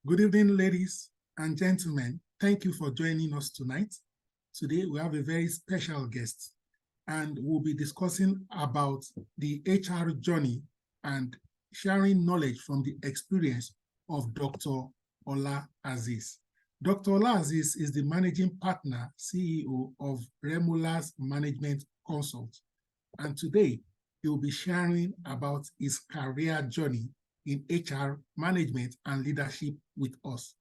Good evening, ladies and gentlemen. Thank you for joining us tonight. Today, we have a very special guest, and we'll be discussing about the HR journey and sharing knowledge from the experience of Dr. Ola Azeez. Dr. Ola Azeez is the managing partner, CEO of Remula's Management Consult, and today he will be sharing about his career journey in HR management and leadership with us.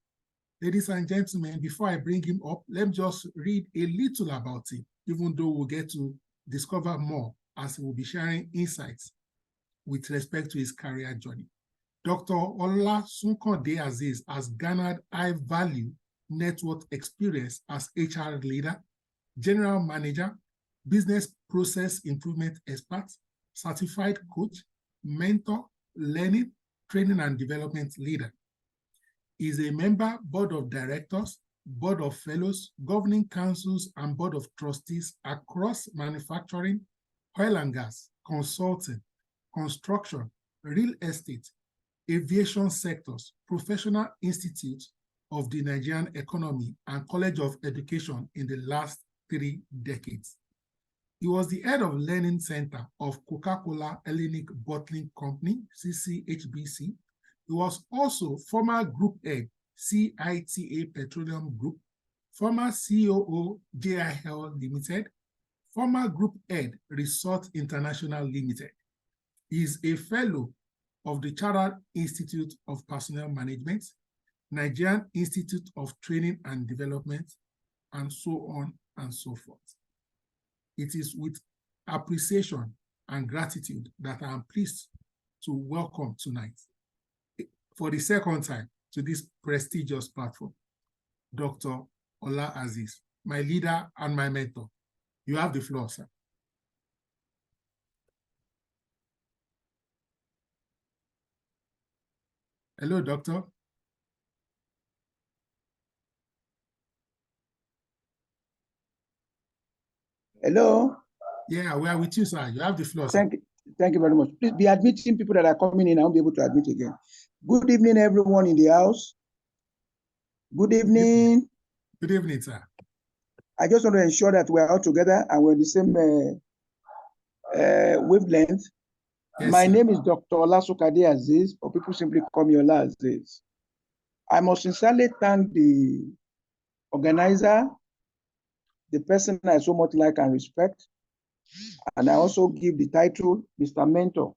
Ladies and gentlemen, before I bring him up, let me just read a little about him, even though we'll get to discover more as he will be sharing insights with respect to his career journey. Dr. Ola Sunkonde Azeez has garnered high-value network experience as HR leader, general manager, business process improvement expert, certified coach, mentor, learning, training and development leader. He is a member, board of directors, board of fellows, governing councils, and board of trustees across manufacturing, oil and gas, consulting, construction, real estate, aviation sectors, professional institutes of the Nigerian economy, and College of Education in the last 3 decades. He was the head of Learning Center of Coca-Cola Hellenic Bottling Company, CCHBC. He was also former group head, CITA Petroleum Group, former COO, JIL Limited, former group head, Resort International Limited. He is a fellow of the Chartered Institute of Personnel Management, Nigerian Institute of Training and Development, and so on and so forth. It is with appreciation and gratitude that I am pleased to welcome tonight, for the second time, to this prestigious platform, Dr. Ola Azeez, my leader and my mentor. You have the floor, sir. Hello, doctor. Hello. Yeah, we are with you, sir. You have the floor, sir. Thank you very much. Please be admitting people that are coming in. I won't be able to admit again. Good evening, everyone in the house. Good evening. Good evening, sir. I just want to ensure that we're all together and we're the same wavelength. Yes, my name is Dr. Ola Sunkonde Azeez, or people simply call me Ola Azeez. I must sincerely thank the organizer, the person I so much like and respect, and I also give the title Mr. Mentor,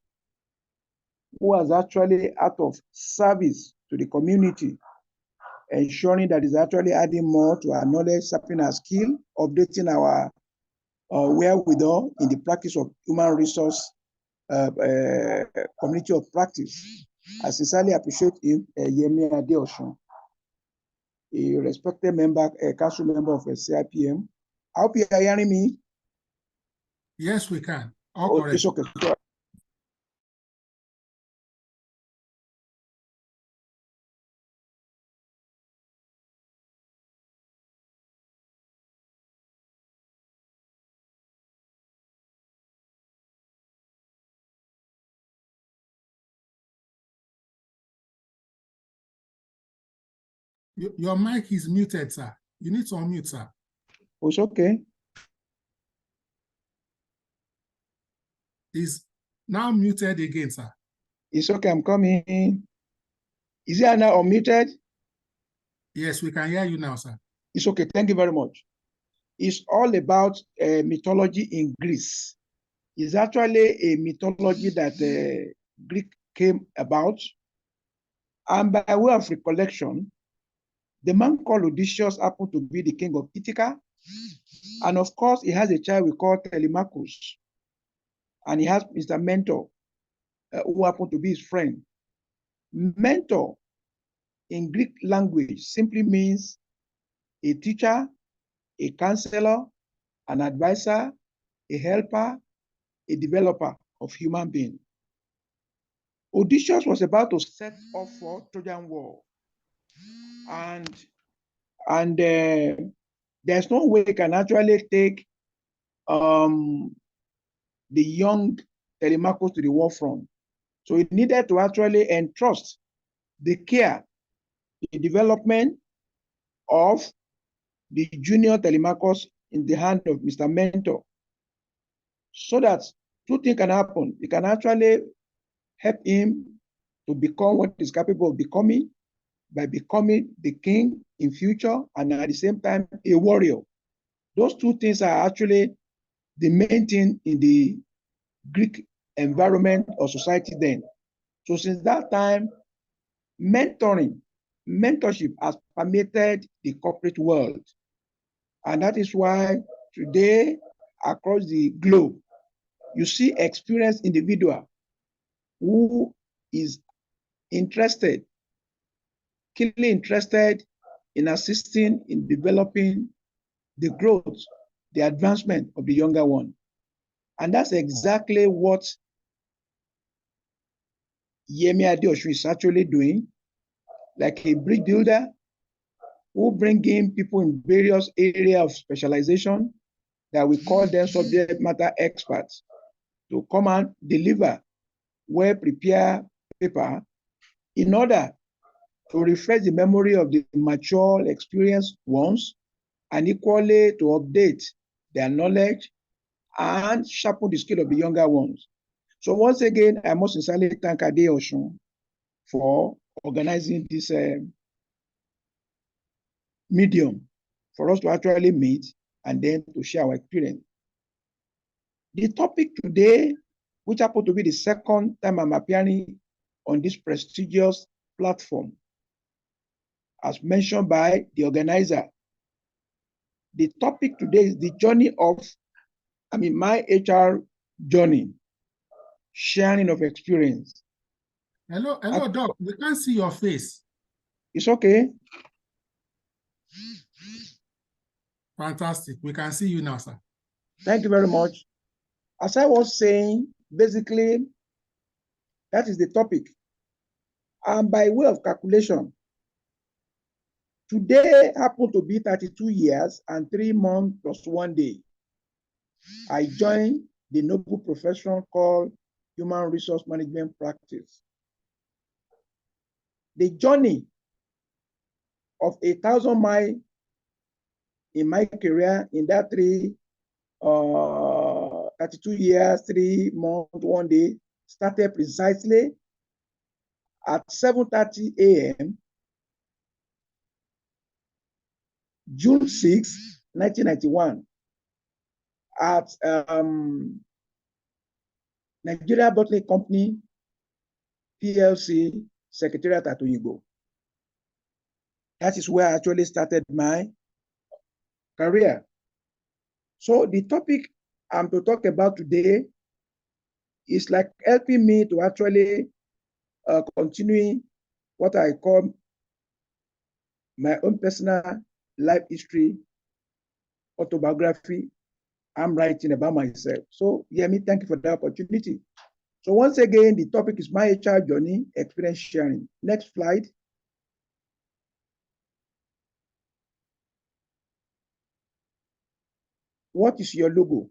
who has actually, out of service to the community, ensuring that is actually adding more to our knowledge, sharpening our skill, updating our wherewithal in the practice of human resource community of practice. I sincerely appreciate him, Yemi Adeosun, a respected member, a council member of CIPM. I hope you are hearing me. Yes, we can. All correct. It's okay. Your mic is muted, sir. You need to unmute, sir. Oh, it's okay. It's now muted again, sir. It's okay, I'm coming. Is it now unmuted? Yes, we can hear you now, sir. It's okay, thank you very much. It's all about mythology in Greece. It's actually a mythology that Greek came about. And by way of recollection, the man called Odysseus happened to be the king of Ithaca. And of course, he has a child we call Telemachus. And he has Mr. Mentor, who happened to be his friend. Mentor in Greek language simply means a teacher, a counselor, an advisor, a helper, a developer of human being. Odysseus was about to set off for Trojan War. And there's no way he can actually take the young Telemachus to the war front. So he needed to actually entrust the care the development of the junior Telemachus in the hand of Mr. Mentor, so that two things can happen. It can actually help him to become what he's capable of becoming by becoming the king in future, and at the same time a warrior. Those two things are actually the main thing in the Greek environment or society then. So since that time, mentorship has permeated the corporate world. And that is why today, across the globe, you see experienced individual who is interested, keenly interested in assisting in developing the growth, the advancement of the younger one. And that's exactly what Yemi Adeosun is actually doing, like a bridge builder who bring in people in various areas of specialization that we call them subject matter experts to come and deliver well-prepared paper in order to refresh the memory of the mature, experienced ones, and equally to update their knowledge and sharpen the skill of the younger ones. So once again, I must sincerely thank Adeosun for organizing this medium for us to actually meet and then to share our experience. The topic today, which happened to be the second time I'm appearing on this prestigious platform, as mentioned by the organizer, the topic today is the journey of, my HR journey, sharing of experience. Hello, Doc. We can't see your face. It's okay. Fantastic. We can see you now, sir. Thank you very much. As I was saying, basically, that is the topic. And by way of calculation, today happened to be 32 years and 3 months plus 1 day. I joined the noble profession called human resource management practice. The journey of 1,000 miles in my career in that 32 years, 3 months, 1 day, started precisely at 7:30 a.m. June 6, 1991, at Nigeria Bottling Company, PLC, Secretariat at Oyigbo. That is where I actually started my career. So the topic I'm to talk about today is like helping me to actually continue what I call my own personal life history, autobiography I'm writing about myself. So Yemi, thank you for the opportunity. So once again, the topic is my HR journey, experience sharing. Next slide. What is your logo?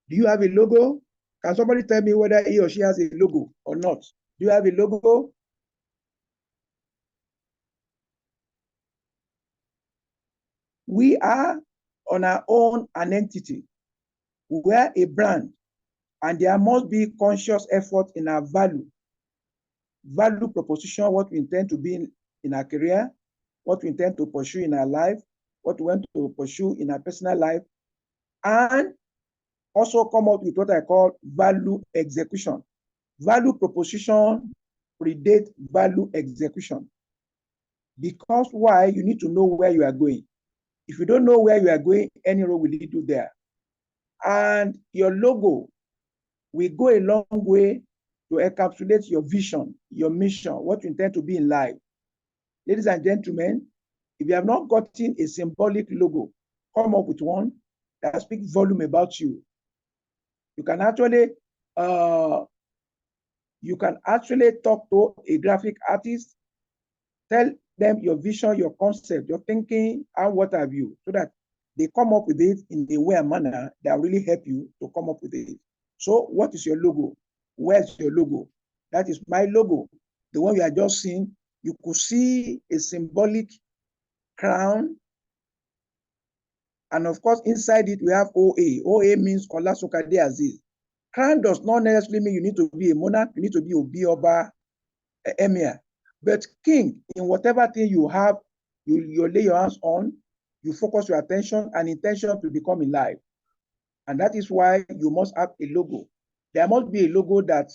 Do you have a logo? Can somebody tell me whether he or she has a logo or not? Do you have a logo? We are on our own an entity. We are a brand, and there must be conscious effort in our value proposition, what we intend to be in our career, what we intend to pursue in our life, what we want to pursue in our personal life, and also come up with what I call value execution. Value proposition predate value execution. Because why? You need to know where you are going. If you don't know where you are going, any road will lead you there. And your logo will go a long way to encapsulate your vision, your mission, what you intend to be in life. Ladies and gentlemen, if you have not gotten a symbolic logo, come up with one that speaks volume about you. You can actually talk to a graphic artist, tell them your vision, your concept, your thinking, and what have you, so that they come up with it in a way and manner that will really help you to come up with it. So what is your logo? Where's your logo? That is my logo. The one you are just seeing You could see a symbolic crown. And of course, inside it, we have OA. OA means Olasokade Azeez. Crown does not necessarily mean you need to be a monarch, you need to be Obi Oba, Emir. But king, in whatever thing you have, you lay your hands on, you focus your attention and intention to become in life. And that is why you must have a logo. There must be a logo that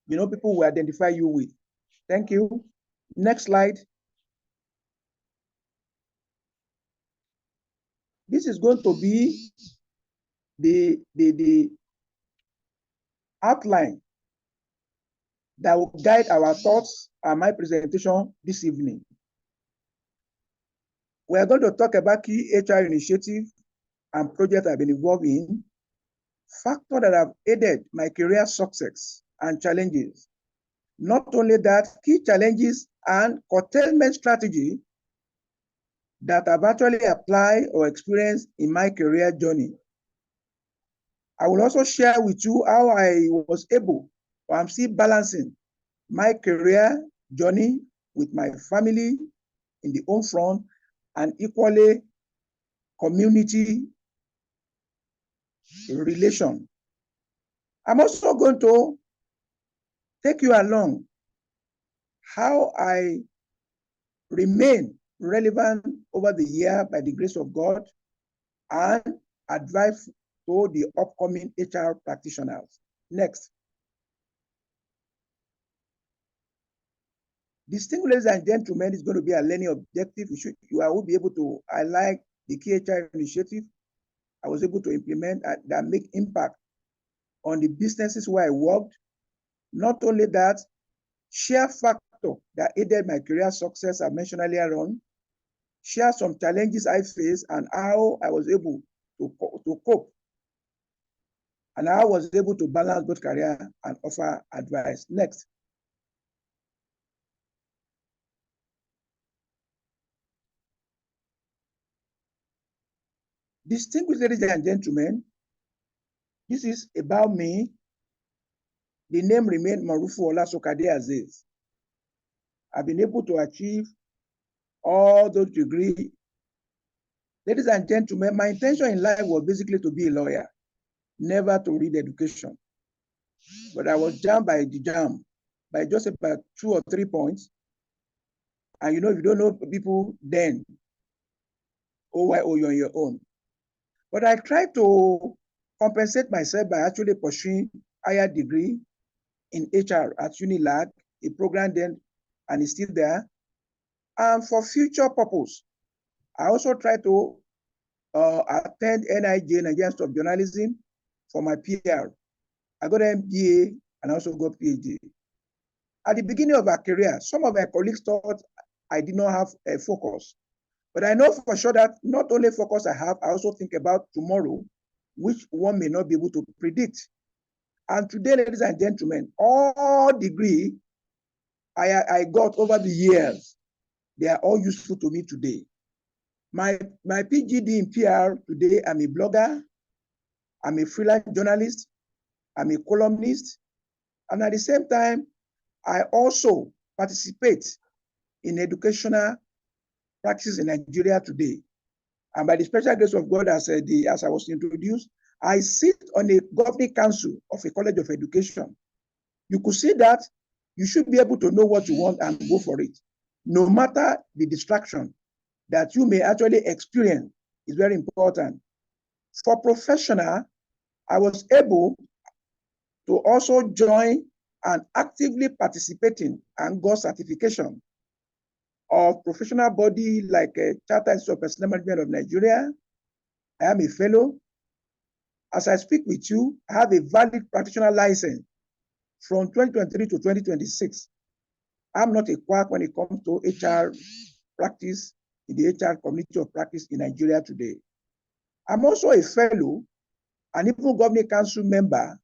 people will identify you with. Thank you. Next slide. This is going to be the outline that will guide our thoughts and my presentation this evening. We are going to talk about key HR initiatives and projects I've been involved in, factors that have aided my career success and challenges. Not only that, key challenges and curtailment strategy that I've actually applied or experienced in my career journey. I will also share with you how I was able, or I'm still balancing my career journey with my family in the home front and equally community relation. I'm also going to take you along how I remain relevant over the year by the grace of God and advice to the upcoming HR practitioners. Next. Distinguished ladies and gentlemen, is going to be a learning objective. You will be able to highlight the key HR initiative I was able to implement that make impact on the businesses where I worked. Not only that, share factor that aided my career success I mentioned earlier on, share some challenges I faced and how I was able to cope, and how I was able to balance both career and offer advice. Next. Distinguished ladies and gentlemen, this is about me. The name remained Marufu Olasokade Azeez. I've been able to achieve all those degrees. Ladies and gentlemen, my intention in life was basically to be a lawyer, never to read education. But I was jammed by the jam by just about 2 or 3 points. And if you don't know people, then OYO, you're on your own. But I tried to compensate myself by actually pursuing higher degree in HR at Unilag, a program then, and it's still there. And for future purpose, I also tried to attend NIJ, Nigerian Institute of Journalism, for my PR. I got an MBA and also got PhD. At the beginning of our career, some of my colleagues thought I did not have a focus. But I know for sure that not only focus I have, I also think about tomorrow, which one may not be able to predict. And today, ladies and gentlemen, all degree I got over the years, they are all useful to me today. My PhD in PR today, I'm a blogger, I'm a freelance journalist, I'm a columnist, and at the same time, I also participate in educational practices in Nigeria today. And by the special grace of God, as I was introduced, I sit on a governing council of a college of education. You could see that you should be able to know what you want and go for it. No matter the distraction that you may actually experience is very important. For professional, I was able to also join and actively participating and got certification of professional body like Chartered Institute of Personnel Management of Nigeria. I am a fellow. As I speak with you, I have a valid practitioner license from 2023 to 2026. I'm not a quack when it comes to HR practice in the HR community of practice in Nigeria today. I'm also a fellow, and even governing council member,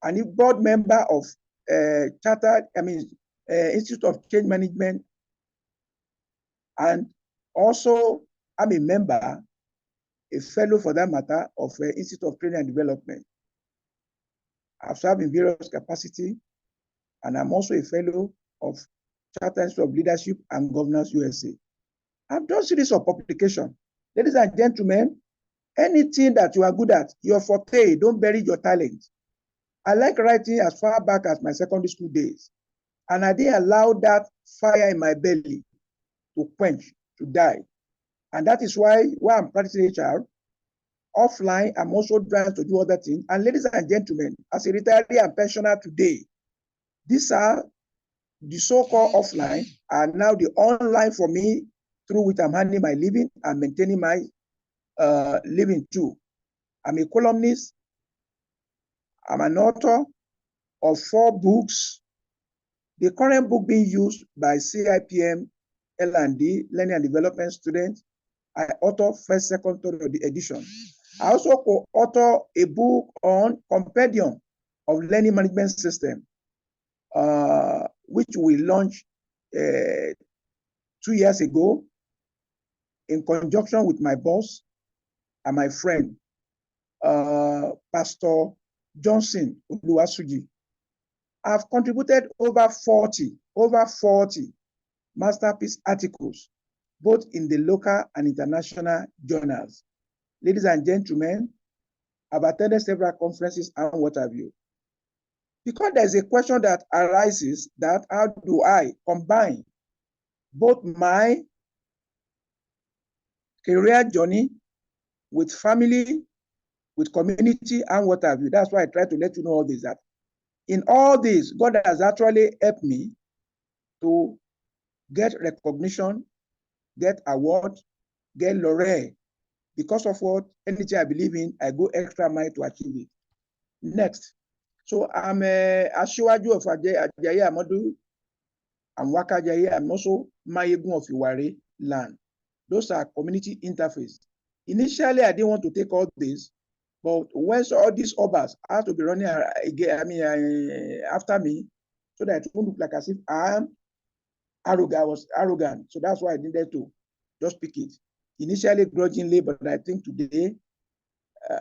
and a board member of Institute of Change Management, and also I'm a member, a fellow for that matter, of Institute of Training and Development. I've served in various capacities, and I'm also a fellow of Charter Institute of Leadership and Governance USA. I've done series of publication. Ladies and gentlemen, anything that you are good at, your forte, don't bury your talent. I like writing as far back as my secondary school days. And I didn't allow that fire in my belly to quench, to die. And that is why while I'm practicing HR, offline, I'm also trying to do other things. And ladies and gentlemen, as a retiree and pensioner today, these are the so-called offline and now the online for me, through which I'm handling my living and maintaining my living too. I'm a columnist. I'm an author of 4 books. The current book being used by CIPM L&D, Learning and Development students, I author first, second, third edition. I also co-author a book on compendium of learning management system, which we launched 2 years ago in conjunction with my boss and my friend, Pastor Johnson Uluwasuji. I've contributed over 40 masterpiece articles, both in the local and international journals. Ladies and gentlemen, I've attended several conferences and what have you. Because there's a question that arises that how do I combine both my career journey with family, with community and what have you. That's why I try to let you know all this, that in all this, God has actually helped me to get recognition, get award, get laurel. Because of what anything I believe in, I go extra mile to achieve it. Next. So I'm Asiwaju of Ajayi Amadu. I'm Waka Ajayi. I'm also Mayegun of Iware land. Those are community interface. Initially, I didn't want to take all this, but when all these obas had to be running again, after me, so that it won't look like as if I was arrogant. So that's why I needed to just pick it. Initially grudgingly, but I think today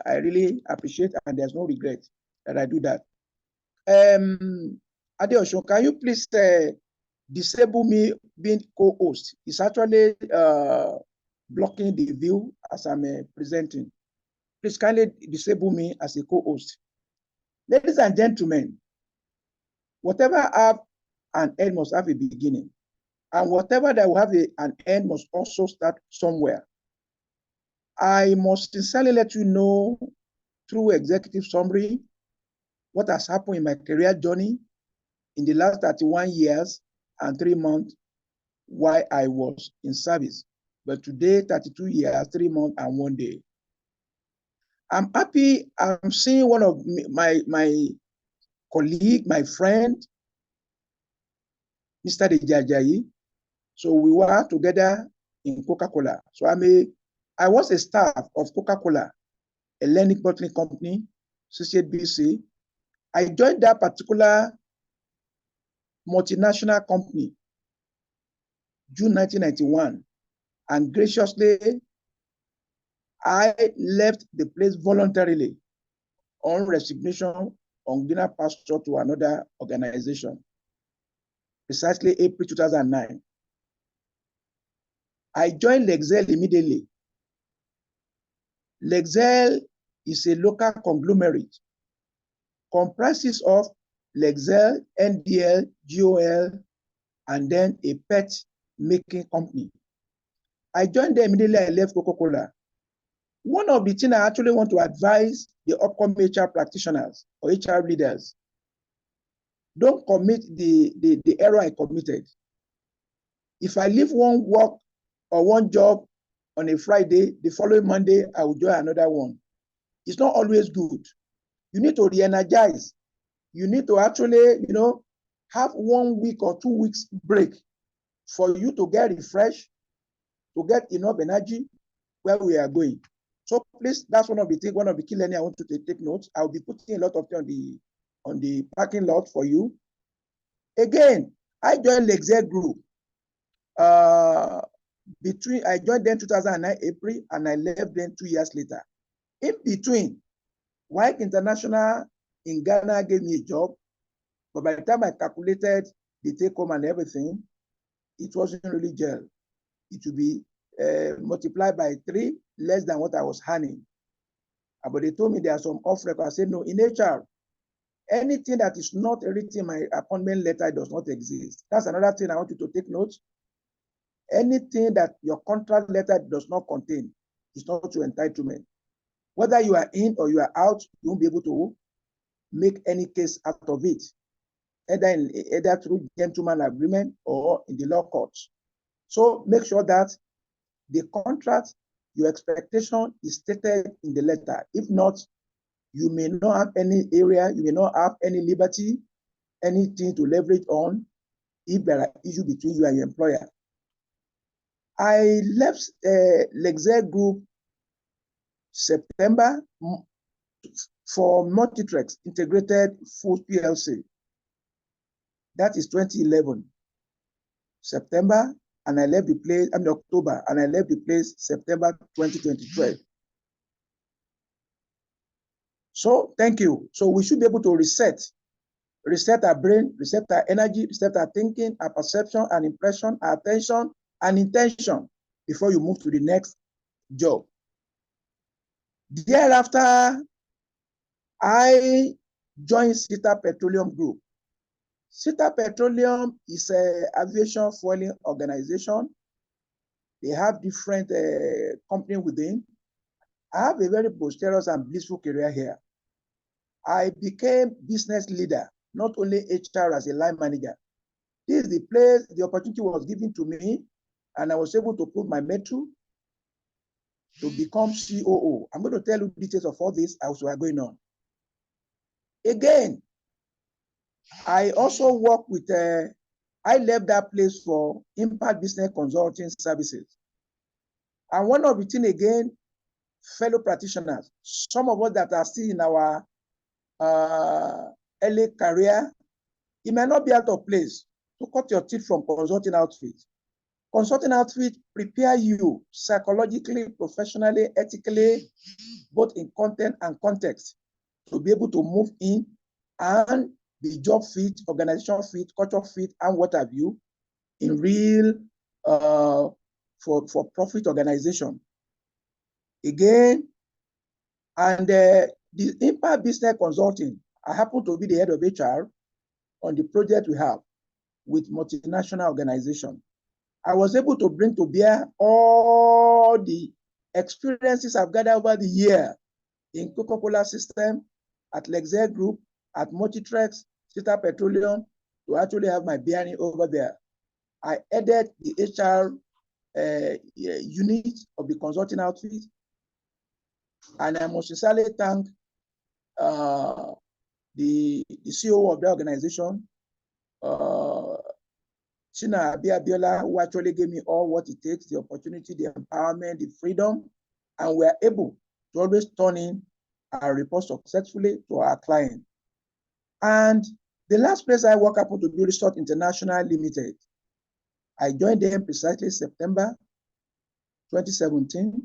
I really appreciate and there's no regret that I do that. Adeosun, can you please disable me being co-host? It's actually blocking the view as I'm presenting. Please kindly disable me as a co-host. Ladies and gentlemen, whatever have an end must have a beginning. And whatever that will have an end must also start somewhere. I must sincerely let you know through executive summary what has happened in my career journey in the last 31 years and 3 months while I was in service. But today, 32 years, 3 months, and 1 day. I'm happy. I'm seeing one of my colleague, my friend, Mr. Dejajayi. So we were together in Coca-Cola. So I was a staff of Coca-Cola, a learning bottling company, CCBC. I joined that particular multinational company June 1991, and graciously I left the place voluntarily on resignation on greener pasture to another organization, precisely April 2009. I joined Lexel immediately. Lexel is a local conglomerate, comprises of Lexel, NDL, GOL, and then a pet making company. I joined them immediately. I left Coca-Cola. One of the things I actually want to advise the upcoming HR practitioners or HR leaders, don't commit the error I committed. If I leave one work or one job on a Friday, the following Monday, I will join another one. It's not always good. You need to re-energize. You need to actually, have 1 week or 2 weeks break for you to get refreshed, to get enough energy where we are going. So please, that's one of the things, one of the key learning I want to take notes. I'll be putting a lot of things on the parking lot for you. Again, I joined Lexel Group. I joined them 2009 April, and I left them 2 years later. In between, White International in Ghana gave me a job, but by the time I calculated the take home and everything, it wasn't really gel. It would be multiplied by 3, less than what I was earning. But they told me there are some off record. I said, no, in HR, anything that is not written in my appointment letter does not exist. That's another thing I want you to take note. Anything that your contract letter does not contain is not your entitlement. Whether you are in or you are out, you won't be able to make any case out of it, either through gentleman agreement or in the law courts. So make sure that the contract, your expectation is stated in the letter. If not, you may not have any area, you may not have any liberty, anything to leverage on if there are issues between you and your employer. I left Lexer Group September for Multitrex Integrated Food PLC. That is 2011. September, and I left the place, October, and I left the place September 2012. So thank you. So we should be able to reset our brain, reset our energy, reset our thinking, our perception, and impression, our attention, and intention before you move to the next job. Thereafter, I joined Sita Petroleum Group. Sita Petroleum is an aviation fueling organization. They have different companies within. I have a very prosperous and blissful career here. I became business leader, not only HR as a line manager. This is the place, the opportunity was given to me, and I was able to put my metro to become COO. I'm going to tell you details of all this as we are going on. Again, I also work with, I left that place for Impact Business Consulting Services. And one of the things again, fellow practitioners, some of us that are still in our early career, it may not be out of place to cut your teeth from consulting outfit. Consulting outfit prepare you psychologically, professionally, ethically, both in content and context, to be able to move in and be job fit, organization fit, culture fit, and what have you, in real for profit organization. Again, and the Impact Business Consulting, I happen to be the head of HR on the project we have with multinational organization. I was able to bring to bear all the experiences I've gathered over the year in Coca-Cola system, at Lexer Group, at Multitrex, Sita Petroleum, to actually have my bearing over there. I headed the HR unit of the consulting outfit, and I must sincerely thank the CEO of the organization, China Abiola, who actually gave me all what it takes, the opportunity, the empowerment, the freedom, and we are able to always turn in our report successfully to our client. And the last place I work happened to be Resort International Limited. I joined them precisely September 2017,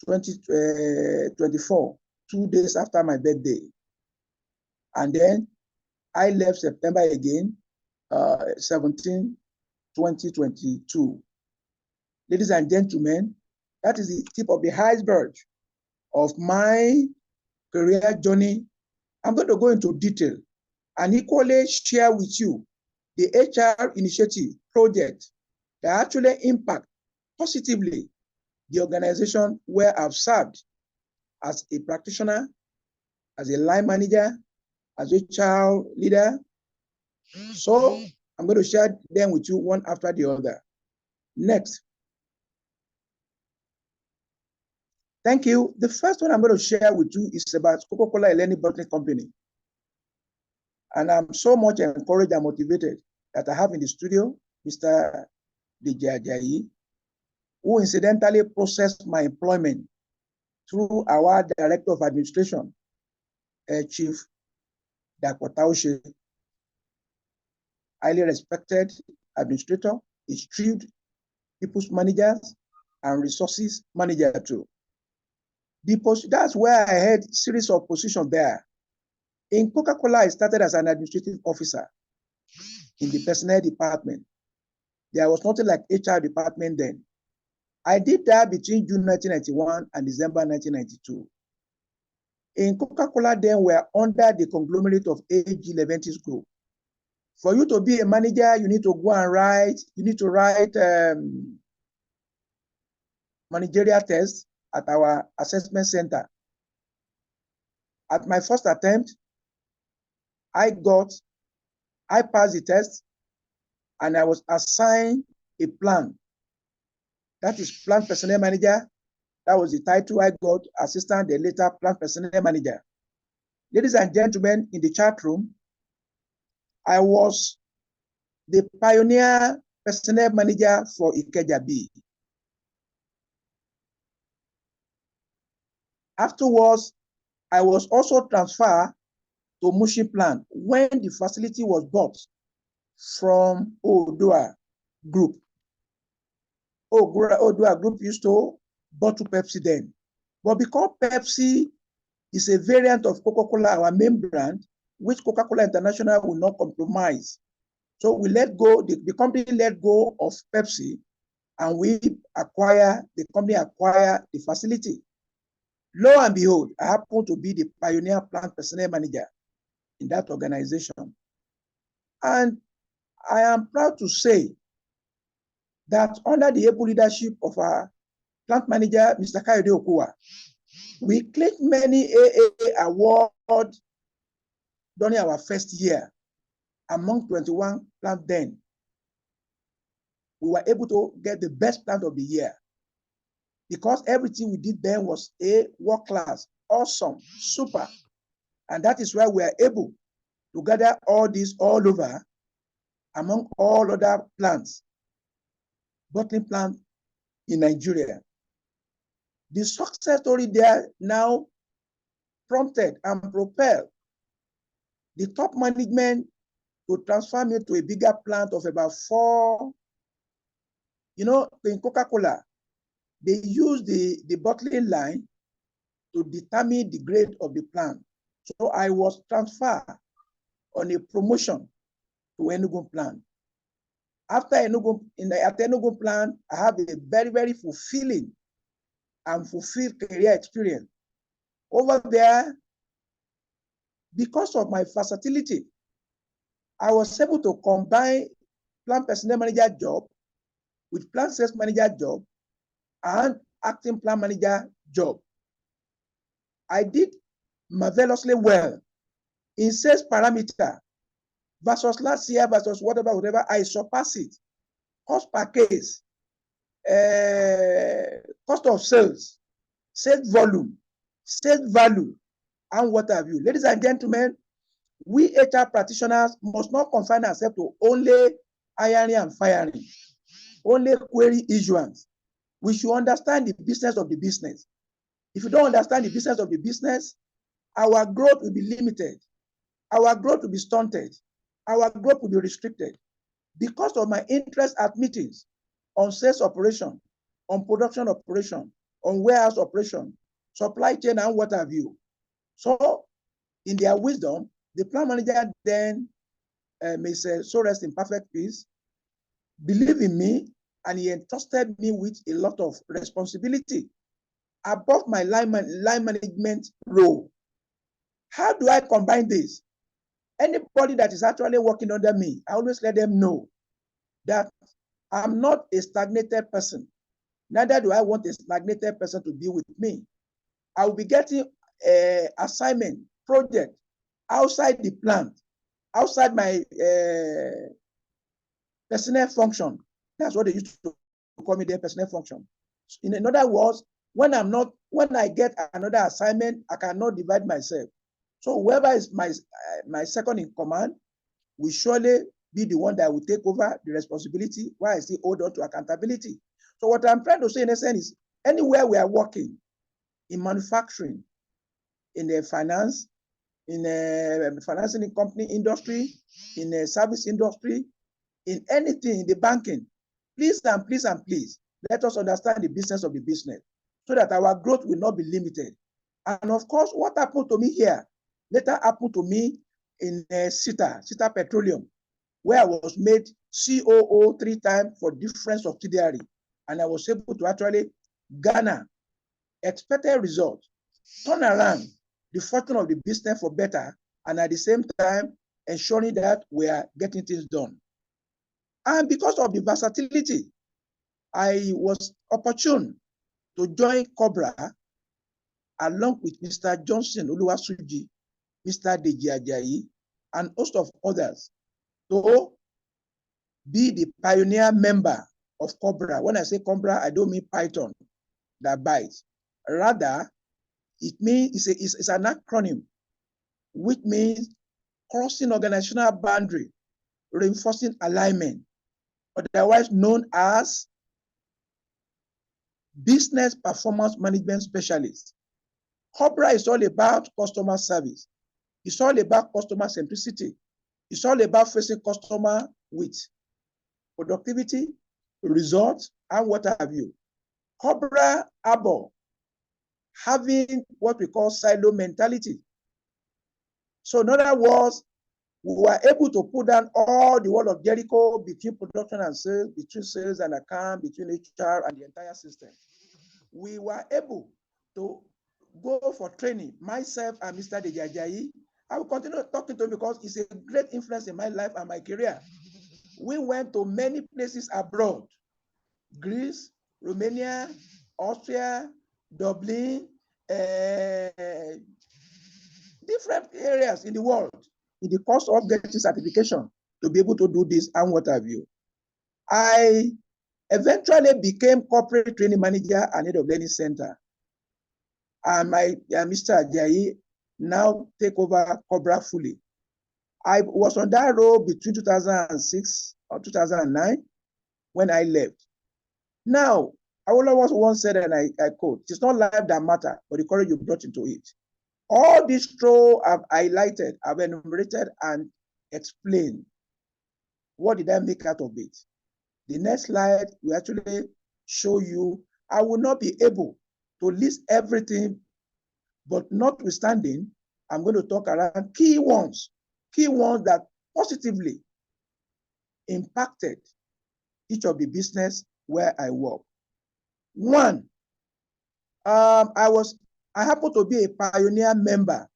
2024, 2 days after my birthday. And then I left September again, 17, 2022. Ladies and gentlemen, that is the tip of the iceberg of my career journey. I'm going to go into detail and equally share with you the HR initiative project that actually impact positively the organization where I've served as a practitioner, as a line manager, as a HR leader. So I'm going to share them with you one after the other. Next. Thank you. The first one I'm going to share with you is about Coca-Cola Hellenic Bottling Company. And I'm so much encouraged and motivated that I have in the studio Mr. DJ Ajayi, who incidentally processed my employment through our Director of Administration, Chief Dakwataushe, highly respected administrator, esteemed people's managers and resources manager too. That's where I had a series of positions there. In Coca-Cola, I started as an administrative officer in the personnel department. There was nothing like HR department then. I did that between June 1991 and December 1992. In Coca-Cola, then we're under the conglomerate of AG Leventis Group. For you to be a manager, you need to go and write, managerial tests at our assessment center. At my first attempt, I passed the test, and I was assigned a plan. That is plant personnel manager. That was the title I got, assistant, then later plant personnel manager. Ladies and gentlemen, in the chat room, I was the pioneer personnel manager for Ikeja B. Afterwards, I was also transferred to Mushin plant when the facility was bought from Odua Group. Odua Group used to bottle Pepsi then. But because Pepsi is a variant of Coca-Cola, our main brand, which Coca-Cola International will not compromise. So we let go, the company let go of Pepsi, and the company acquired the facility. Lo and behold, I happen to be the pioneer plant personnel manager in that organization. And I am proud to say that under the able leadership of our plant manager, Mr. Kayode Okuwa, we clicked many AA awards during our first year. Among 21 plants then, we were able to get the best plant of the year because everything we did then was world class, awesome, super. And that is why we are able to gather all this all over among all other plants, bottling plants in Nigeria. The success story there now prompted and propelled the top management to transfer me to a bigger plant of about 4. You know, in Coca-Cola, they use the bottling line to determine the grade of the plant. So I was transferred on a promotion to Enugu plant. After at Enugu plant, I have a very, very fulfilling and fulfilled career experience. Over there, because of my versatility, I was able to combine plant personnel manager job with plant sales manager job and acting plant manager job. I did marvelously well in sales parameter versus last year versus whatever, I surpassed it. Cost per case, cost of sales, sales volume, sales value, and what have you. Ladies and gentlemen, we HR practitioners must not confine ourselves to only hiring and firing, only query issuance. We should understand the business of the business. If you don't understand the business of the business, our growth will be limited. Our growth will be stunted. Our growth will be restricted. Because of my interest at meetings on sales operation, on production operation, on warehouse operation, supply chain, and what have you. So, in their wisdom, the plant manager then, may say, so rest in perfect peace, believe in me, and he entrusted me with a lot of responsibility above my line management role. How do I combine this? Anybody that is actually working under me, I always let them know that I'm not a stagnated person. Neither do I want a stagnated person to be with me. I will be getting an assignment, project outside the plant, outside my personnel function. That's what they used to call me, their personnel function. In other words, when I get another assignment, I cannot divide myself. So whoever is my second in command will surely be the one that will take over the responsibility while I still hold on to accountability. So what I'm trying to say in essence is anywhere we are working, in manufacturing, in the finance, in the financing company industry, in the service industry, in anything, in the banking, please and please and please, let us understand the business of the business so that our growth will not be limited. And of course, what happened to me here later happened to me in Sita Petroleum, where I was made COO 3 times for different subsidiary. And I was able to actually garner expected results, turn around the fortune of the business for better, and at the same time ensuring that we are getting things done. And because of the versatility, I was opportune to join Cobra along with Mr. Johnson Oluwasuji, Mr. Deji Ajayi, and host of others to be the pioneer member of Cobra. When I say Cobra, I don't mean Python that bites. Rather, it means it's an acronym, which means crossing organizational boundary, reinforcing alignment, otherwise known as Business Performance Management Specialist. Cobra is all about customer service. It's all about customer centricity. It's all about facing customer with productivity, results, and what have you. Cobra Abo having what we call silo mentality. So in other words, we were able to put down all the wall of Jericho between production and sales, between sales and account, between HR and the entire system. We were able to go for training, myself and Mr. Deji Ajayi. I will continue talking to him because it's a great influence in my life and my career. We went to many places abroad, Greece, Romania, Austria, Dublin, different areas in the world in the course of getting certification to be able to do this and what have you. I eventually became corporate training manager and head of learning center. And Mr. Ajayi now take over Cobra fully. I was on that role between 2006 or 2009 when I left. Now, I once said, and I quote, "It's not life that matters, but the courage you brought into it." All this role I've highlighted, I've enumerated and explained. What did I make out of it? The next slide will actually show you. I will not be able to list everything, but notwithstanding, I'm going to talk around key ones that positively impacted each of the business where I work. One, I happen to be a pioneer member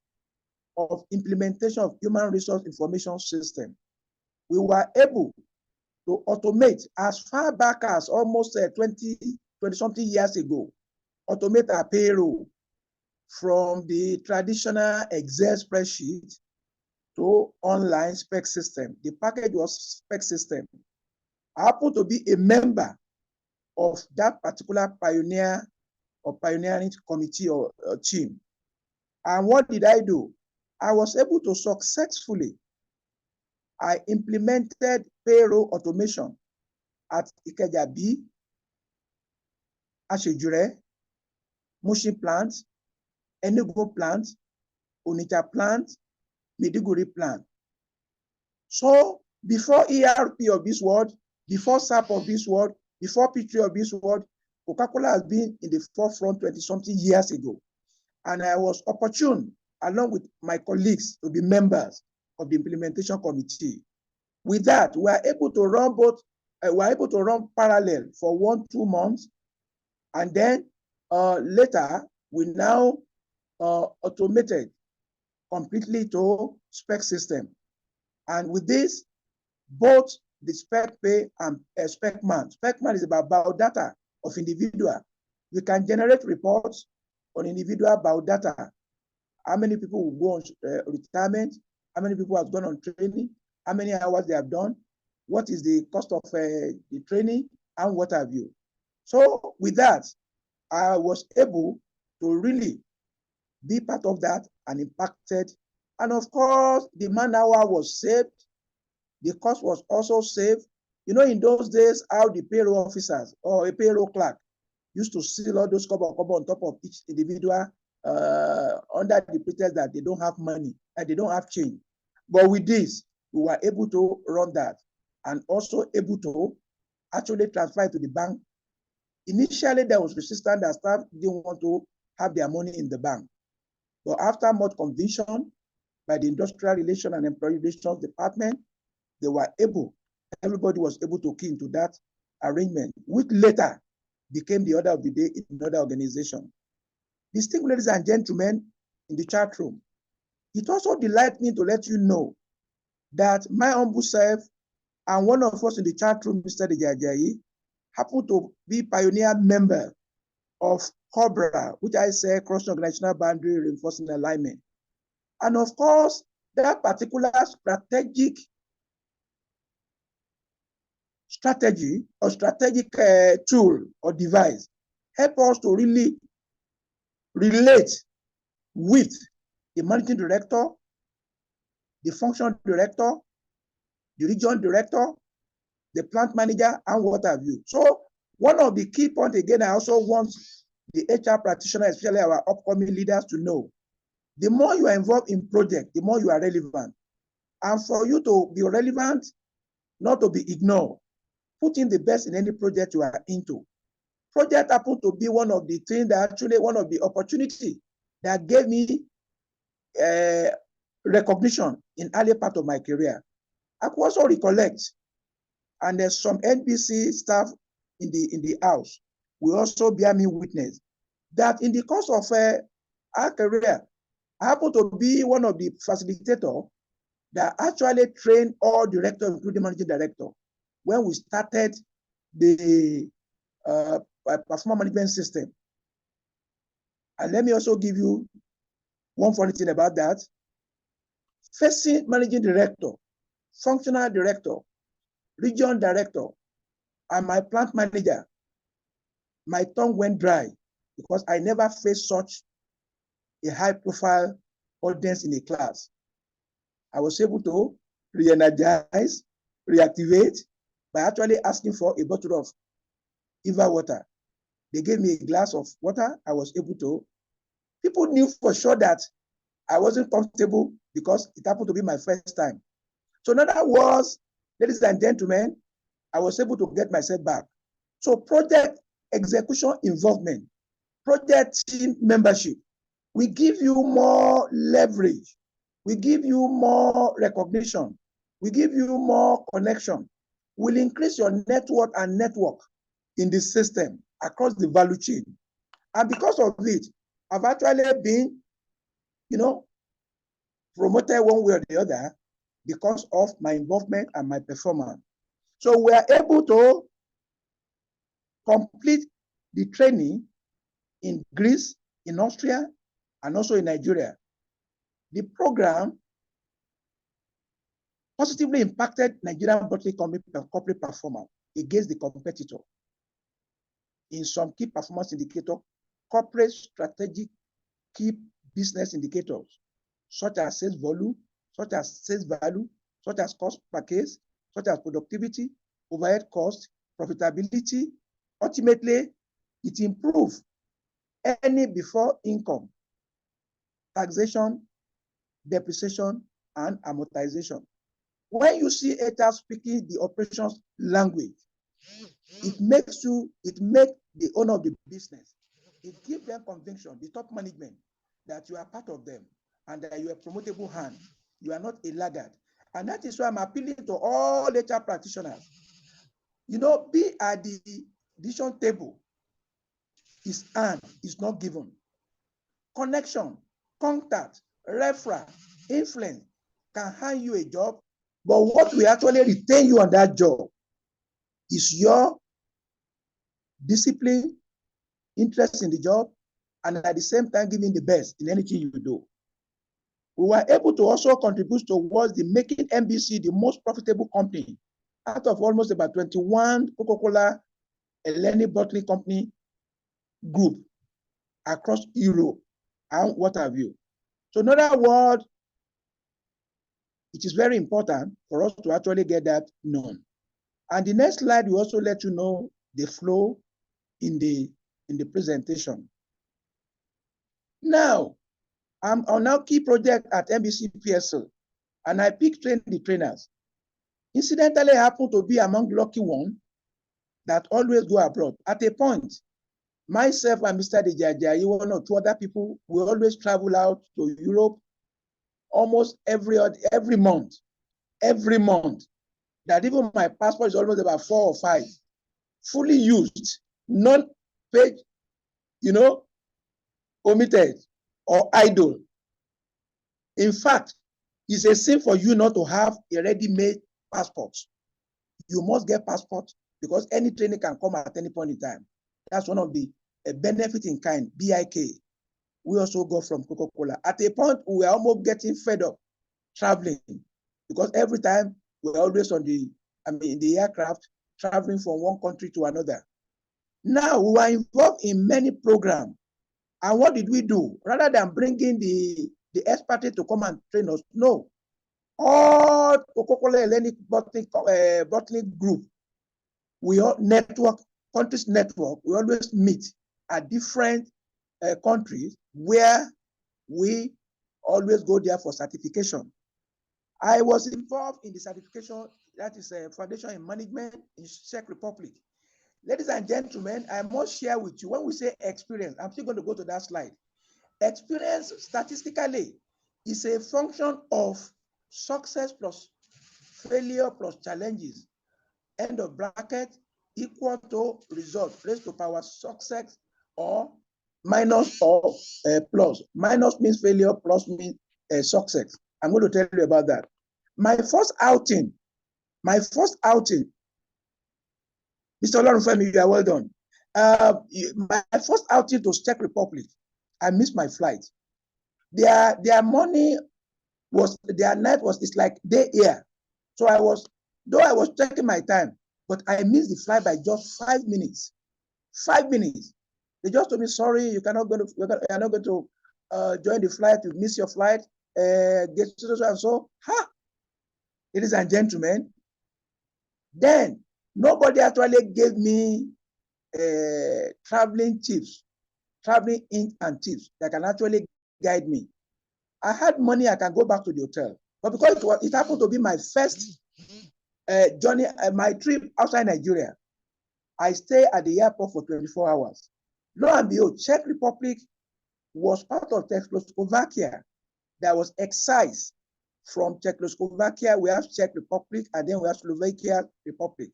of implementation of human resource information system. We were able to automate as far back as almost 20-something years ago, automate our payroll from the traditional Excel spreadsheet to online spec system. The package was spec system. I happen to be a member of that particular pioneer or pioneering committee or team. And what did I do? I was able to successfully, I implemented payroll automation at Ikeja B, Ashejure, Mushin plant, Enugu plant, Onitsha plant, Maiduguri plant. So before ERP of this world, before SAP of this world, before P3 of this world, Coca-Cola has been in the forefront 20-something years ago. And I was opportune, along with my colleagues, to be members of the implementation committee. With that, we are able to run parallel for 1-2 months. And then later, we now automated completely to spec system. And with this, both the spec pay and spec man is about biodata of individual. We can generate reports on individual biodata. How many people will go on retirement? How many people have gone on training? How many hours they have done? What is the cost of the training? And what have you? So with that, I was able to really be part of that and impacted. And of course, the man hour was saved. The cost was also saved. You know, in those days, how the payroll officers or a payroll clerk used to seal all those cover on top of each individual under the pretext that they don't have money and they don't have change. But with this, we were able to run that and also able to actually transfer it to the bank. Initially, there was resistance that staff didn't want to have their money in the bank. But after much conviction by the Industrial Relations and Employee Relations Department, they were able everybody was able to key into that arrangement, which later became the order of the day in another organization. Distinguished ladies and gentlemen in the chat room, it also delights me to let you know that my humble self and one of us in the chat room, Mr. Dejajayi, happened to be pioneer member of COBRA, which I say Cross Organizational Boundary Reinforcing Alignment. And of course, that particular strategic tool or device help us to really relate with the managing director, the functional director, the region director, the plant manager, and what have you. So one of the key points, again, I also want the HR practitioner, especially our upcoming leaders, to know, the more you are involved in project, the more you are relevant. And for you to be relevant, not to be ignored, put in the best in any project you are into. Project happened to be one of the things that actually, one of the opportunity that gave me recognition in early part of my career. I could also recollect, and there's some NBC staff in the house will also bear me witness, that in the course of our career, I happen to be one of the facilitators that actually trained all directors, including managing director, when we started the performance management system. And let me also give you one funny thing about that. Facing managing director, functional director, region director, and my plant manager, my tongue went dry because I never faced such a high-profile audience in a class. I was able to re-energize, reactivate by actually asking for a bottle of Eva water. They gave me a glass of water. I was able to. People knew for sure that I wasn't comfortable because it happened to be my first time. So in other words, ladies and gentlemen, I was able to get myself back. So project execution involvement, project team membership, we give you more leverage. We give you more recognition. We give you more connection. We'll increase your network in the system across the value chain. And because of it, I've actually been, promoted one way or the other because of my involvement and my performance. So we are able to complete the training in Greece, in Austria, and also in Nigeria. The program positively impacted Nigerian bottling corporate performance against the competitor. In some key performance indicators, corporate strategic key business indicators, such as sales volume, such as sales value, such as cost per case, such as productivity, overhead cost, profitability. Ultimately, it improves any before income, taxation, depreciation, and amortization. When you see HR speaking the operations language, it makes the owner of the business, it gives them conviction, the top management, that you are part of them and that you are a promotable hand. You are not a laggard. And that is why I'm appealing to all HR practitioners. Be at the decision table is earned, is not given. Connection, contact, referral, influence can hand you a job, but what will actually retain you on that job is your discipline, interest in the job, and at the same time giving the best in anything you do. We were able to also contribute towards the making MBC the most profitable company out of almost about 21 Coca-Cola Hellenic bottling company group across Europe and what have you. So in other words, it is very important for us to actually get that known. And the next slide will also let you know the flow in the presentation. Now, I'm on our key project at MBC PSL, and I picked the trainers. Incidentally, I happen to be among the lucky ones that always go abroad. At a point, myself and Mr. Dejajayi, one or two other people, we always travel out to Europe almost every month. Every month. that even my passport is almost about 4 or 5, fully used, non-page, omitted or idle. In fact, it's a sin for you not to have a ready-made passport. You must get passport because any training can come at any point in time. That's one of the benefit in kind, BIK. We also got from Coca-Cola. At a point, we were almost getting fed up traveling because every time we're always in the aircraft, traveling from one country to another. Now, we were involved in many programs. And what did we do? Rather than bringing the expatriate to come and train us, no. All Coca-Cola Hellenic bottling group, we all countries network, we always meet at different countries where we always go there for certification. I was involved in the certification, that is a foundation in management in Czech Republic. Ladies and gentlemen, I must share with you, when we say experience, I'm still going to go to that slide. Experience statistically is a function of success plus failure plus challenges, end of bracket, equal to result, raised to power success or minus or plus. Minus means failure, plus means success. I'm going to tell you about that. My first outing, Mr. Olorunfemi, you are well done. My first outing to Czech Republic, I missed my flight. Their night was, it's like day air. So I was checking my time, but I missed the flight by just 5 minutes. 5 minutes. They just told me, sorry, you're not going to join the flight. You miss your flight. Get so and so. Ha! Ladies and gentlemen, then nobody actually gave me traveling tips, traveling in and tips that can actually guide me. I had money, I can go back to the hotel. But because it happened to be my first journey, my trip outside Nigeria, I stayed at the airport for 24 hours. Lo and behold, Czech Republic was part of Czechoslovakia. There was excised from Czechoslovakia. We have Czech Republic, and then we have Slovakia Republic.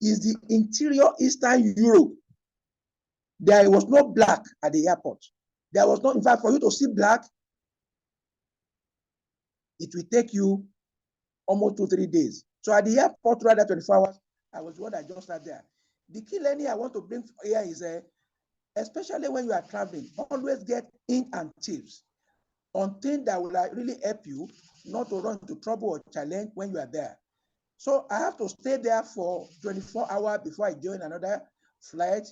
Is the interior Eastern Europe. There was no black at the airport. There was no, in fact, for you to see black, it will take you almost 2-3 days. So at the airport, rather 24 hours, I was the one that just sat there. The key learning I want to bring here is, especially when you are traveling, always get in and tips on things that will really help you not to run into trouble or challenge when you are there. So I have to stay there for 24 hours before I join another flight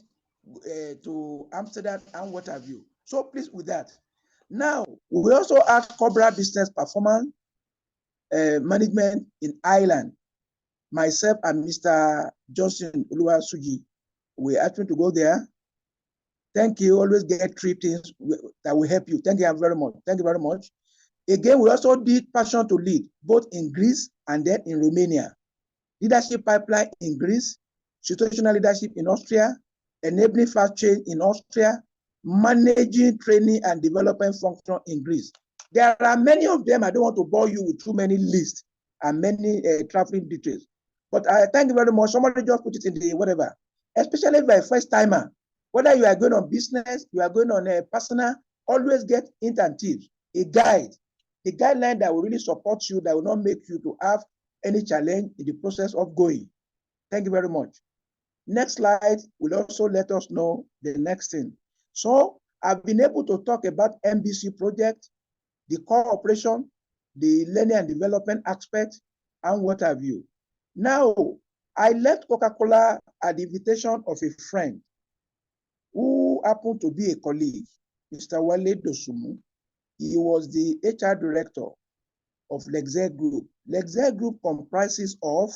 to Amsterdam and what have you. So please with that. Now, we also have Cobra Business Performance Management in Ireland. Myself and Mr. Johnson Oluwasuji, we are trying to go there. Thank you. Always get 3 things that will help you. Thank you very much. Thank you very much. Again, we also did Passion to Lead, both in Greece and then in Romania. Leadership pipeline in Greece, situational leadership in Austria, enabling fast change in Austria, managing training and development function in Greece. There are many of them. I don't want to bore you with too many lists and many traveling details. But I thank you very much. Somebody just put it in the whatever. Especially if you're a first timer, whether you are going on business, you are going on a personal, always get hint and tips, a guide, a guideline that will really support you, that will not make you to have any challenge in the process of going. Thank you very much. Next slide will also let us know the next thing. So I've been able to talk about MBC project, the core operation, the learning and development aspect, and what have you. Now, I left Coca-Cola at the invitation of a friend who happened to be a colleague, Mr. Wale Dosumu. He was the HR director of Lexer Group. Lexer Group comprises of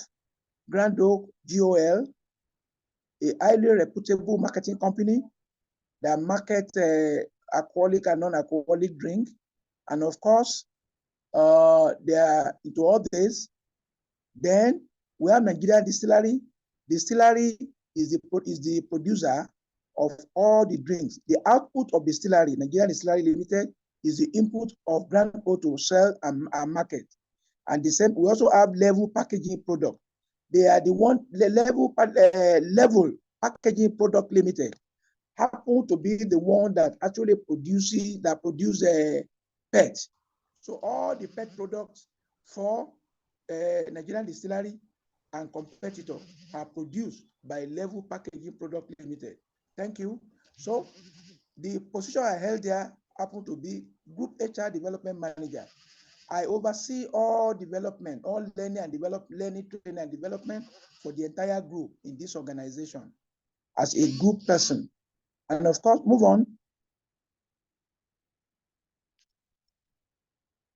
Grand Oak GOL, a highly reputable marketing company that market alcoholic and non-alcoholic drink. And of course, they are into all this. Then we have Nigeria Distillery. Distillery is the producer of all the drinks. The output of distillery, Nigeria Distillery Limited, is the input of Grand Oak to sell and market. And the same, we also have Level Packaging Product. They are the one, the level packaging product limited happen to be the one that actually produce PET. So all the PET products for Nigerian distillery and competitor are produced by Level Packaging Product Limited. Thank you. So the position I held there happened to be Group HR Development Manager. I oversee all development, all learning, training and development for the entire group in this organization as a group person. And of course, move on.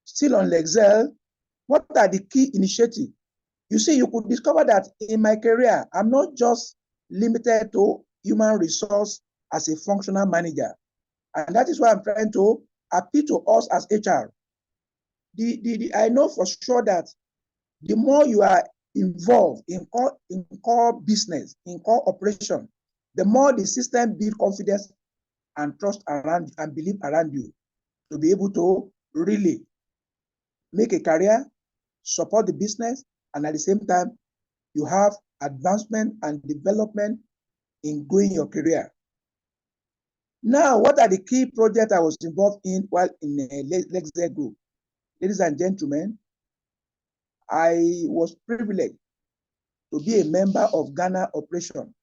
Still on Lexel, what are the key initiatives? You see, you could discover that in my career, I'm not just limited to human resource as a functional manager. And that is why I'm trying to appeal to us as HR. I know for sure that the more you are involved in core business, in core operation, the more the system build confidence and trust around and belief around you to be able to really make a career, support the business, and at the same time, you have advancement and development in growing your career. Now, what are the key projects I was involved in while in the Lexel Group? Ladies and gentlemen, I was privileged to be a member of Ghana operation.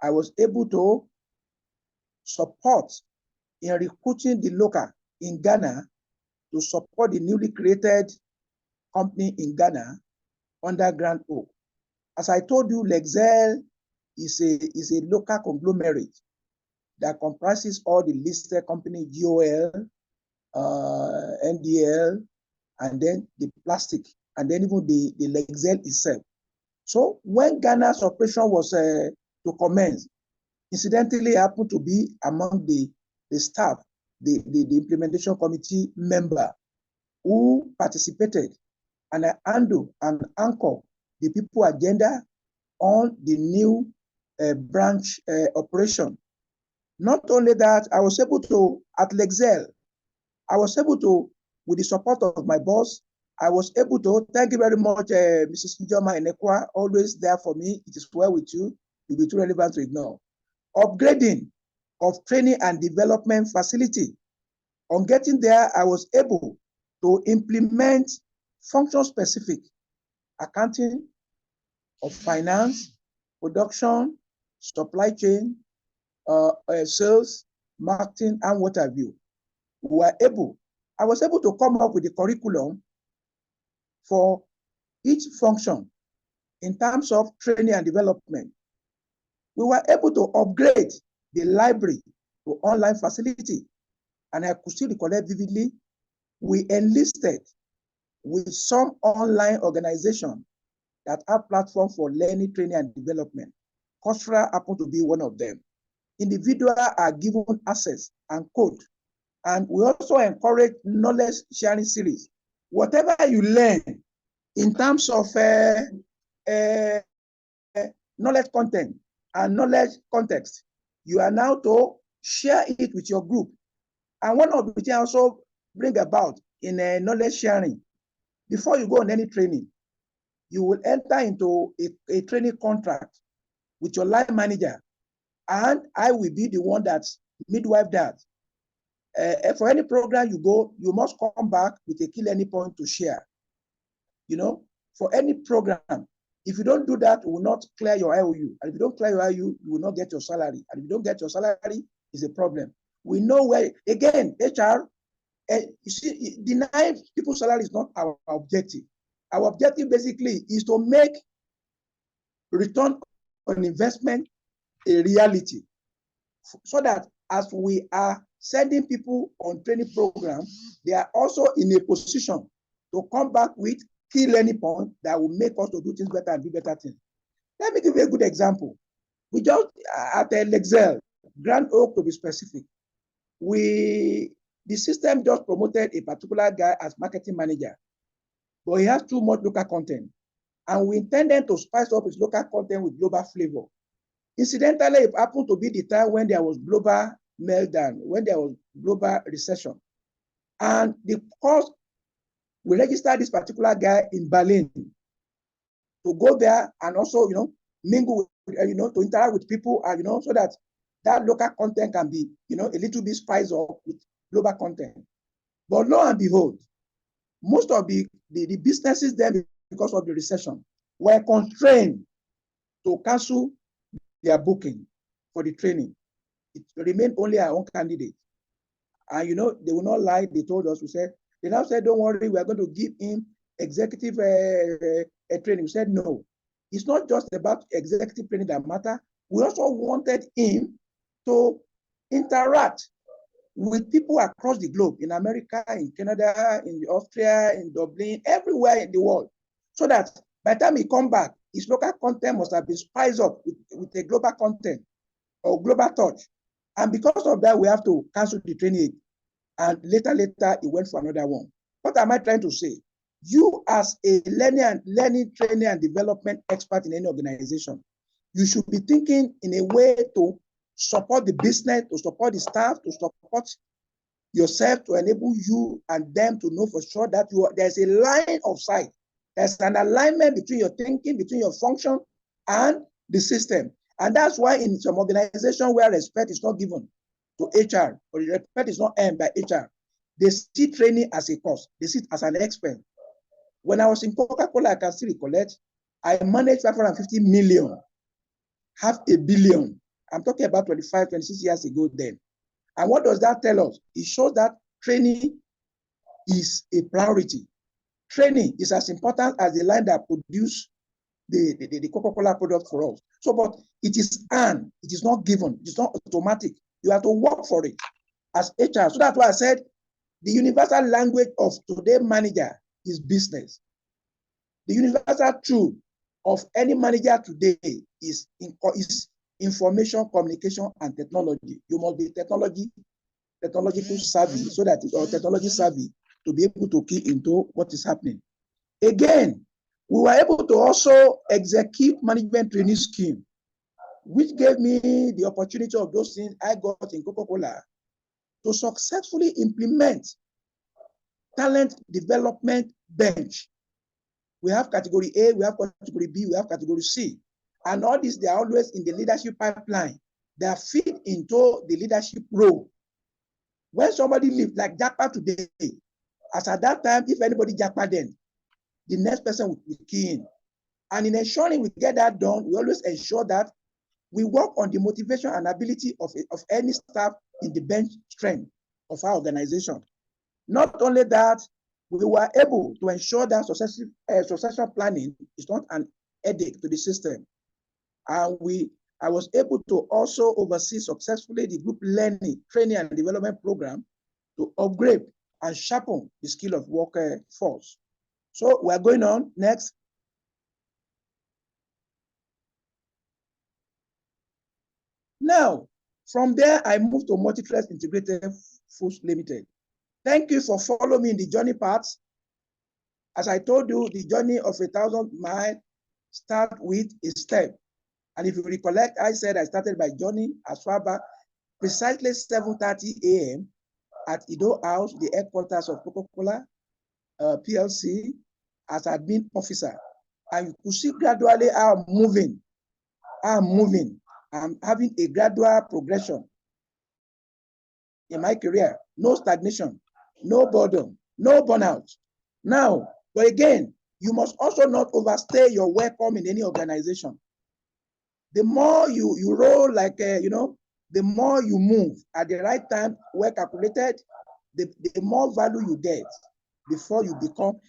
I was able to support in recruiting the local in Ghana to support the newly created company in Ghana under Grand Oak. As I told you, Lexel is a local conglomerate that comprises all the listed company, GOL, NDL, and then the plastic, and then even the Lexel itself. So when Ghana's operation was to commence, incidentally, I happened to be among the staff, the implementation committee member who participated, and I handle and anchor the people agenda on the new branch operation. Not only that, I was able to, at Lexel, I was able to, with the support of my boss, I was able to, thank you very much, Mrs. Njoma Enekwa, always there for me. It is well with you. You'll be too relevant to ignore. Upgrading of training and development facility. On getting there, I was able to implement function-specific accounting of finance, production, supply chain, sales, marketing, and what have you. I was able to come up with a curriculum for each function in terms of training and development. We were able to upgrade the library to online facility. And I could still recollect vividly, we enlisted with some online organization that have platforms for learning, training, and development. Coursera happened to be one of them. Individuals are given access and code. And we also encourage knowledge sharing series. Whatever you learn in terms of knowledge content and knowledge context, you are now to share it with your group. And one of the things I also bring about in knowledge sharing, before you go on any training, you will enter into a training contract with your line manager, and I will be the one that's midwife that. For any program you go, you must come back with a key learning point to share. You know, for any program, if you don't do that, you will not clear your IOU. And if you don't clear your IOU, you will not get your salary. And if you don't get your salary, it's a problem. We know where, again, HR, you see, denying people's salary is not our objective. Our objective basically is to make return on investment a reality, so that as we are sending people on training programs, they are also in a position to come back with key learning points that will make us to do things better and do better things. Let me give you a good example. We just, at Lexel, Grand Oak to be specific, the system just promoted a particular guy as marketing manager, but he has too much local content. And we intended to spice up his local content with global flavor. Incidentally, it happened to be the time when there was global meltdown, when there was global recession. And because we registered this particular guy in Berlin, to go there and also, mingle with, to interact with people, and, so that that local content can be, a little bit spiced up with global content. But lo and behold, most of the businesses then, because of the recession, were constrained to cancel their booking for the training. It remained only our own candidate. And, they will not lie. They told us, they now said, don't worry, we are going to give him executive training. We said, no, it's not just about executive training that matter. We also wanted him to interact with people across the globe, in America, in Canada, in Austria, in Dublin, everywhere in the world, so that by the time he come back, his local content must have been spiced up with a global content or global touch. And because of that, we have to cancel the training. And later, he went for another one. What am I trying to say? You, as a learning, training, and development expert in any organization, you should be thinking in a way to support the business, to support the staff, to support yourself, to enable you and them to know for sure that there's a line of sight. There's an alignment between your thinking, between your function and the system. And that's why in some organizations where respect is not given to HR, or the respect is not earned by HR, they see training as a cost. They see it as an expense. When I was in Coca-Cola, I can still recollect, I managed 550 million, $500 million. I'm talking about 25, 26 years ago then. And what does that tell us? It shows that training is a priority. Training is as important as the line that produce the Coca-Cola product for us. So, but it is earned, it is not given, it's not automatic. You have to work for it as HR. So that's why I said the universal language of today's manager is business. The universal truth of any manager today is information, communication, and technology. You must be technological savvy, so that or technology savvy to be able to key into what is happening. Again, we were able to also execute management training scheme, which gave me the opportunity of those things I got in Coca-Cola to successfully implement talent development bench. We have category A, we have category B, we have category C. And all these, they are always in the leadership pipeline. They are fit into the leadership role. When somebody leaves, like Japa today, as at that time, if anybody Japa then, the next person will key in. And in ensuring we get that done, we always ensure that we work on the motivation and ability of any staff in the bench strength of our organization. Not only that, we were able to ensure that succession planning is not an headache to the system. And I was able to also oversee successfully the group learning, training, and development program to upgrade and sharpen the skill of workforce. So we're going on next. Now, from there, I moved to Multi-Trust Integrated Foods Limited. Thank you for following me in the journey paths. As I told you, the journey of 1,000 miles starts with a step. And if you recollect, I said I started my journey as far back precisely 7:30 a.m. at Ido House, the headquarters of Coca-Cola PLC, as admin officer. And you could see gradually I'm moving. I'm having a gradual progression in my career. No stagnation, no boredom, no burnout. Now, but again, you must also not overstay your welcome in any organization. The more you roll like, the more you move at the right time, well calculated, the more value you get before you become,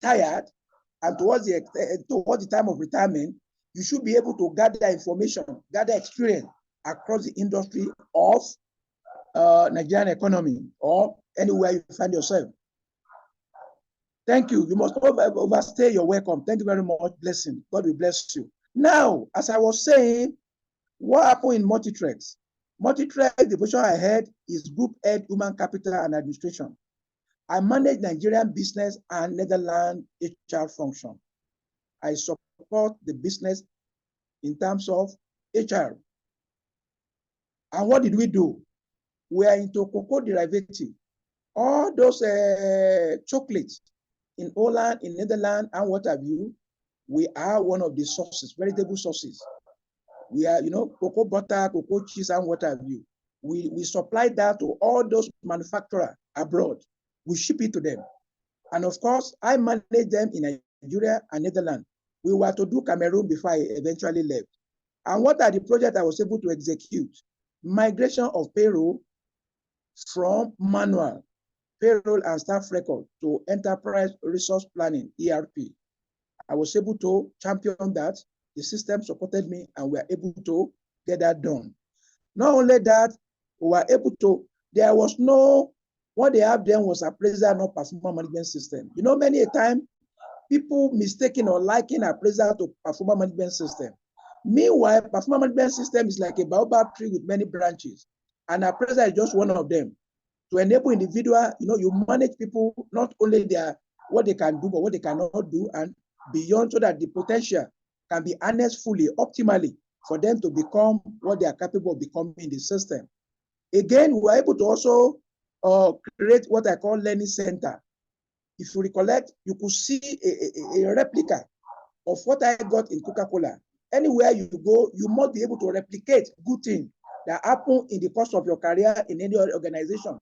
tired, and towards the time of retirement, you should be able to gather information, gather experience across the industry of Nigerian economy or anywhere you find yourself. Thank you. You must not overstay your welcome. Thank you very much. Blessing. God will bless you. Now, as I was saying, what happened in Multi-Trades? Multi-Trades, the position I had is Group Head, Human Capital and Administration. I manage Nigerian business and Netherlands HR function. I support the business in terms of HR. And what did we do? We are into cocoa derivative. All those chocolates in Holland, in Netherlands, and what have you, we are one of the sources, veritable sources. We are, cocoa butter, cocoa cheese, and what have you. We supply that to all those manufacturers abroad. We ship it to them. And of course, I manage them in Nigeria and Netherlands. We were to do Cameroon before I eventually left. And what are the projects I was able to execute? Migration of payroll from manual payroll and staff record to enterprise resource planning, ERP. I was able to champion that. The system supported me and we were able to get that done. Not only that, we were able to, there was no, what they have then was appraisal, not performance management system. Many a time, people mistaking or liking appraisal to performance management system. Meanwhile, performance management system is like a baobab tree with many branches, and appraisal is just one of them. To enable individual, you manage people, not only what they can do, but what they cannot do, and beyond, so that the potential can be harnessed fully, optimally, for them to become what they are capable of becoming in the system. Again, we were able to also create what I call learning center. If you recollect, you could see a replica of what I got in Coca-Cola. Anywhere you go, you must be able to replicate good things that happen in the course of your career in any other organization.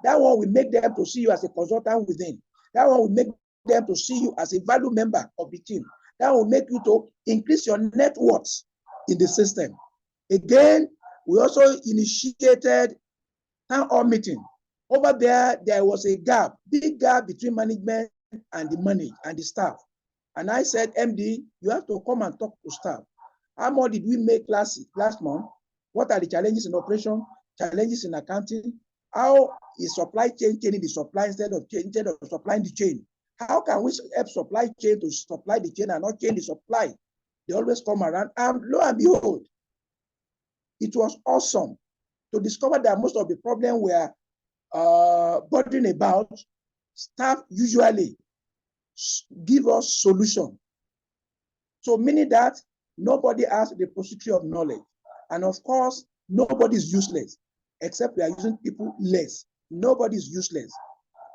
That one will make them to see you as a consultant within. That one will make them to see you as a value member of the team. That will make you to increase your net worth in the system. Again, we also initiated town hall meeting. Over there was a gap, big gap between management and the money and the staff. And I said, MD, you have to come and talk to staff. How much did we make last month? What are the challenges in operation, challenges in accounting? How is supply chain changing the supply instead of supplying the chain? How can we help supply chain to supply the chain and not change the supply? They always come around, and lo and behold, it was awesome to discover that most of the problem were bothering about. Staff usually give us solution. So meaning that nobody has the repository of knowledge. And of course, nobody is useless, except we are using people less. Nobody is useless.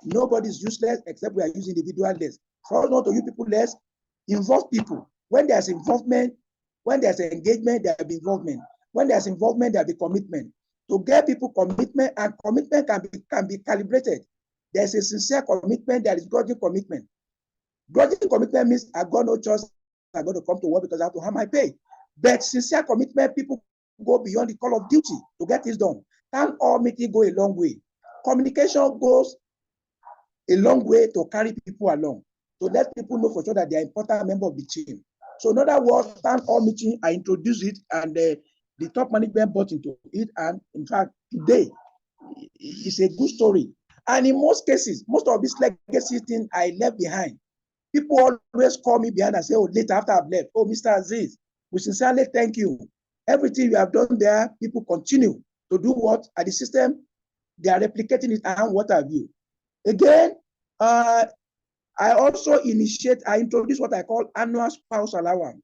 Nobody is useless except we are using individual less. For us not to use people less, involve people. When there's involvement, when there's engagement, there will be involvement. When there's involvement, there will be commitment. To get people commitment, and commitment can be calibrated. There's a sincere commitment, there is grudging commitment. Grudging commitment means I've got no choice, I've got to come to work because I have to have my pay. But sincere commitment, people go beyond the call of duty to get this done. Town hall meeting go a long way. Communication goes a long way to carry people along, to let people know for sure that they are important member of the team. So in other words, town hall meeting, I introduced it, and the top management bought into it. And in fact, today, it's a good story. And in most cases, most of this legacy thing I left behind, people always call me behind and say, oh, later after I've left, oh, Mr. Azeez, we sincerely thank you. Everything you have done there, people continue to do what? At the system, they are replicating it and what have you. Again, I also introduce what I call annual spouse allowance.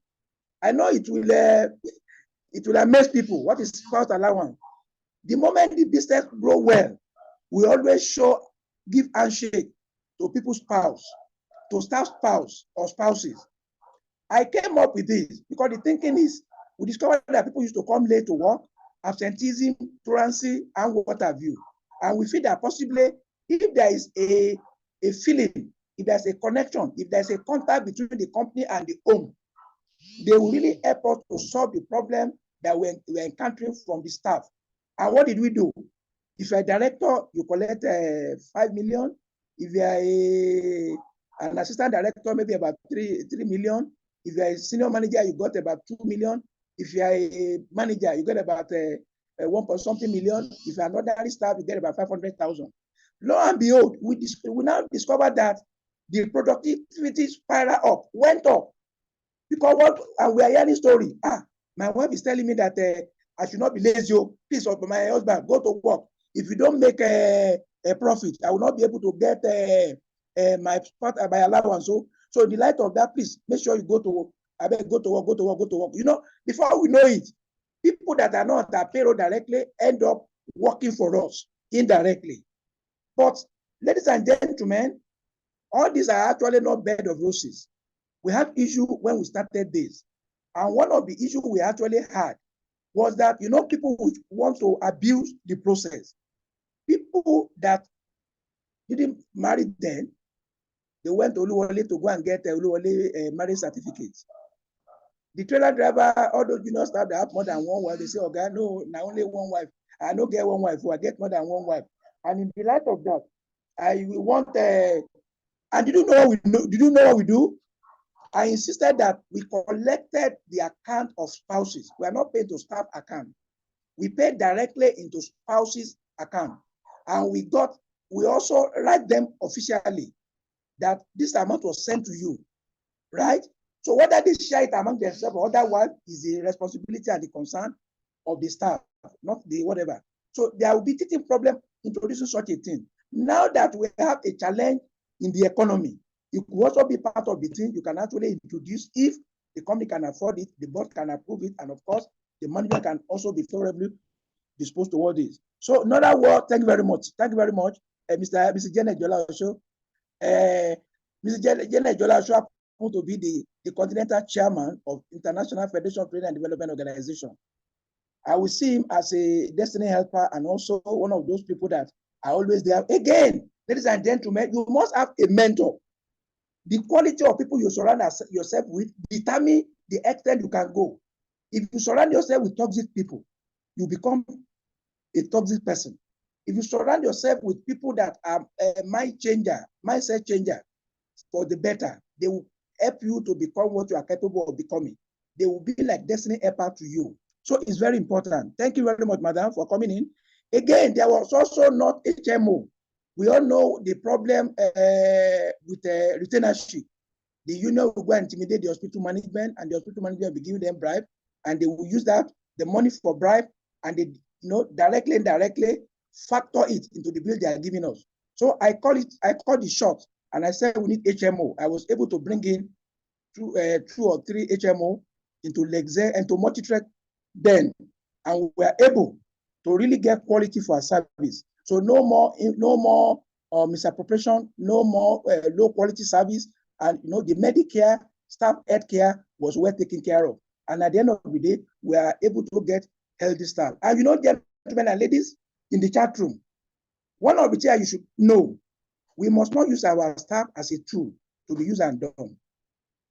I know it will amaze people. What is spouse allowance? The moment the business grow well, we always give handshake to people's spouse, to staff spouse or spouses. I came up with this because the thinking is, we discovered that people used to come late to work, absenteeism, truancy, and what have you. And we feel that possibly, if there is a feeling, if there's a connection, if there's a contact between the company and the home, they will really help us to solve the problem that we're encountering from the staff. And what did we do? If you're a director, you collect 5 million. If you're an assistant director, maybe about 3 million. If you're a senior manager, you got about 2 million. If you're a manager, you get about 1.something million. If you're an ordinary staff, you get about 500,000. Lo and behold, we now discovered that the productivity spiral up, went up. Because and we are hearing story. My wife is telling me that I should not be lazy. Please, my husband, go to work. If you don't make a profit, I will not be able to get my allowance. So in the light of that, please make sure you go to work. I beg, go to work. Before we know it, people that are not at payroll directly end up working for us indirectly. But ladies and gentlemen, All these are actually not bed of roses. We have issue when we started this. And one of the issues we actually had was that, people would want to abuse the process. People that didn't marry then, they went to Oluwole to go and get a Oluwole marriage certificate. The trailer driver, all those junior staff that have more than one wife, they say, okay, no, now only one wife. I don't get one wife, I get more than one wife. And in the light of that, I want, and did you know what we do? I insisted that we collected the account of spouses. We are not paid to staff account. We paid directly into spouses' account. And we also write them officially that this amount was sent to you, right? So whether they share it among themselves or otherwise is the responsibility and the concern of the staff, not the whatever. So there will be teething problem introducing such a thing. Now that we have a challenge in the economy, it could also be part of the thing you can actually introduce if the company can afford it, the board can approve it, and of course, the management can also be favorably disposed toward this. So, in other words, thank you very much. Thank you very much, Mr. Janet Jola Osho. Mr. Janet Jola Osho happened to be the continental chairman of International Federation of Trade and Development Organization. I will see him as a destiny helper and also one of those people that are always there. Again, ladies and gentlemen, you must have a mentor. The quality of people you surround yourself with determine the extent you can go. If you surround yourself with toxic people, you become a toxic person. If you surround yourself with people that are mindset changer for the better, they will help you to become what you are capable of becoming. They will be like destiny helper to you. So it's very important. Thank you very much, madam, for coming in. Again, there was also not HMO. We all know the problem with retainership. The union will go and intimidate the hospital management, and the hospital management will be giving them bribe, and they will use the money for bribe, and they, directly and indirectly factor it into the bill they are giving us. So I called the shot, and I said we need HMO. I was able to bring in 2 or 3 HMO into Lexer and to Multitrack then, and we were able to really get quality for our service. So no more misappropriation, no more low quality service, and the Medicare staff health care was well taken care of. And at the end of the day, we are able to get healthy staff. And gentlemen and ladies in the chat room, one of the things you should know, we must not use our staff as a tool to be used and done.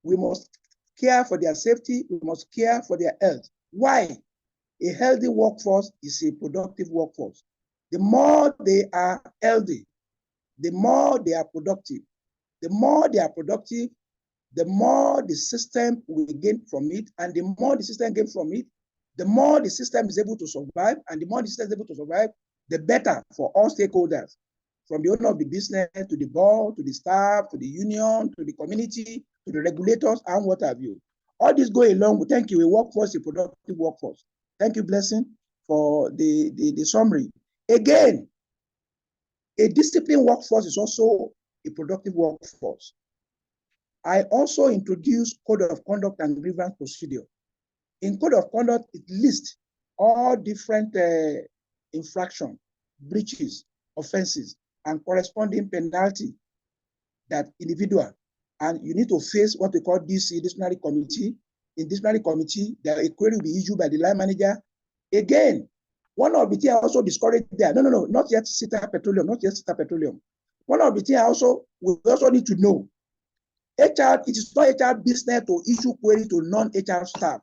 We must care for their safety. We must care for their health. Why? A healthy workforce is a productive workforce. The more they are healthy, the more they are productive. The more they are productive, the more the system will gain from it. And the more the system gains from it, the more the system is able to survive. And the more the system is able to survive, the better for all stakeholders, from the owner of the business, to the board, to the staff, to the union, to the community, to the regulators, and what have you. All this go along with, thank you, a workforce, a productive workforce. Thank you, Blessing, for the summary. Again, a disciplined workforce is also a productive workforce. I also introduced Code of Conduct and Grievance Procedure. In Code of Conduct, it lists all different infraction, breaches, offenses, and corresponding penalty that individual, and you need to face what we call DC, disciplinary committee. In disciplinary committee, a query will be issued by the line manager. Again, one of the things I also discouraged there, no, not yet Sita Petroleum, not yet Sita Petroleum. One of the things we also need to know, HR, it is not HR business to issue query to non-HR staff.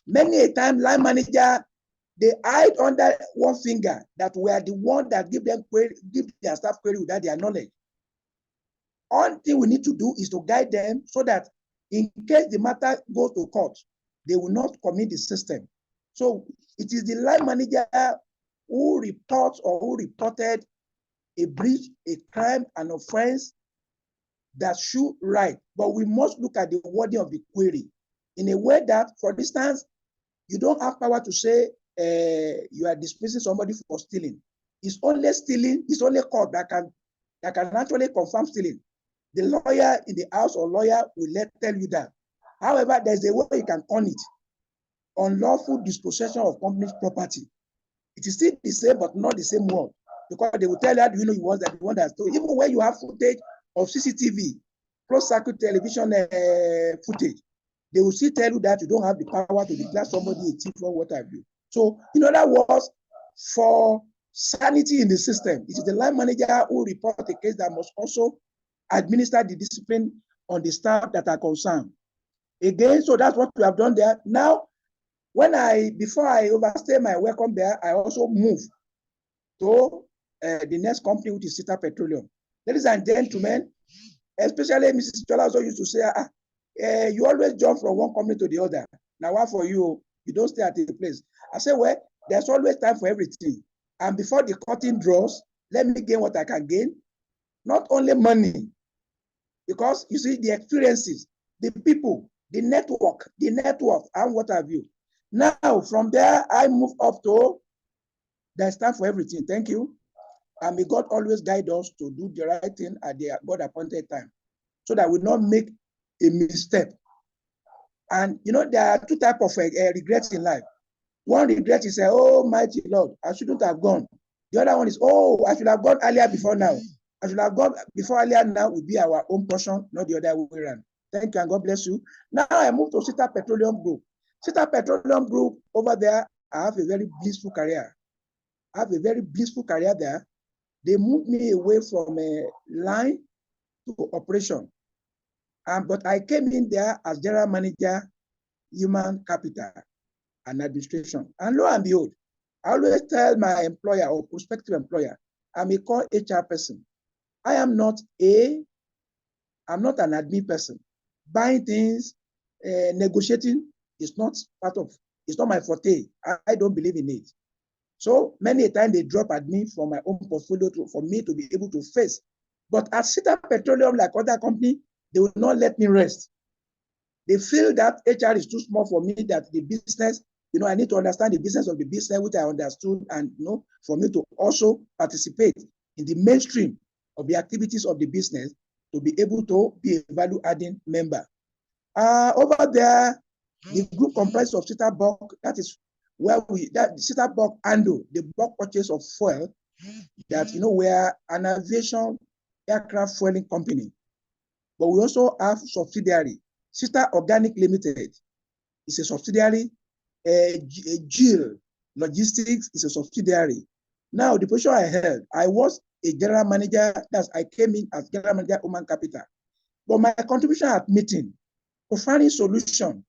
Many a time, line manager, they hide under one finger that we are the one that give their staff query without their knowledge. One thing we need to do is to guide them so that in case the matter goes to court, they will not commit the system. So it is the line manager who reports or who reported a breach, a crime, an offense that should write. But we must look at the wording of the query in a way that, for instance, you don't have power to say you are dismissing somebody for stealing. It's only stealing, it's only court that can actually confirm stealing. The lawyer in the house or lawyer will tell you that. However, there's a way you can turn it. Unlawful dispossession of company's property. It is still the same, but not the same word. Because they will tell you, you was that the one that stole. Even when you have footage of CCTV, closed-circuit television footage, they will still tell you that you don't have the power to declare somebody a thief or what have you. So, in other words, for sanity in the system, it is the line manager who reports a case that must also administer the discipline on the staff that are concerned. Again, so that's what we have done there. Now, before I overstay my welcome there, I also move to the next company, which is Sita Petroleum. Ladies and gentlemen, especially Mrs. Chola also used to say, you always jump from one company to the other. Now, what for you? You don't stay at a place. I say, well, there's always time for everything. And before the curtain draws, let me gain what I can gain. Not only money, because you see the experiences, the people, the network, and what have you. Now, from there, I move up to there's time for everything. Thank you. And may God always guide us to do the right thing at the God-appointed time, so that we not make a misstep. And you know, there are two types of regrets in life. One regret is, oh, mighty Lord, I shouldn't have gone. The other one is, oh, I should have gone earlier before now. I should have gone before earlier now would be our own portion, not the other way around. Thank you, and God bless you. Now I move to Sita Petroleum Group. Sita Petroleum Group, over there, I have a very blissful career. I have a very blissful career there. They moved me away from a line to operation. But I came in there as general manager, human capital and administration. And lo and behold, I always tell my employer or prospective employer, I'm a core HR person. I'm not an admin person. Buying things, negotiating is not it's not my forte. I don't believe in it. So many a time they drop admin from my own portfolio for me to be able to face. But at Sita Petroleum, like other companies, they will not let me rest. They feel that HR is too small for me, that the business, I need to understand the business of the business, which I understood, and for me to also participate in the mainstream of the activities of the business to be able to be a value-adding member. Over there, the group comprises of Sita Bulk, that is where Sita Bulk handle the bulk purchase of fuel that, we're an aviation aircraft fueling company. But we also have subsidiary, Sita Organic Limited is a subsidiary, GIL Logistics is a subsidiary. Now, the position I held, I was a general manager, I came in as general manager, human capital. But my contribution at meeting, for finding solution,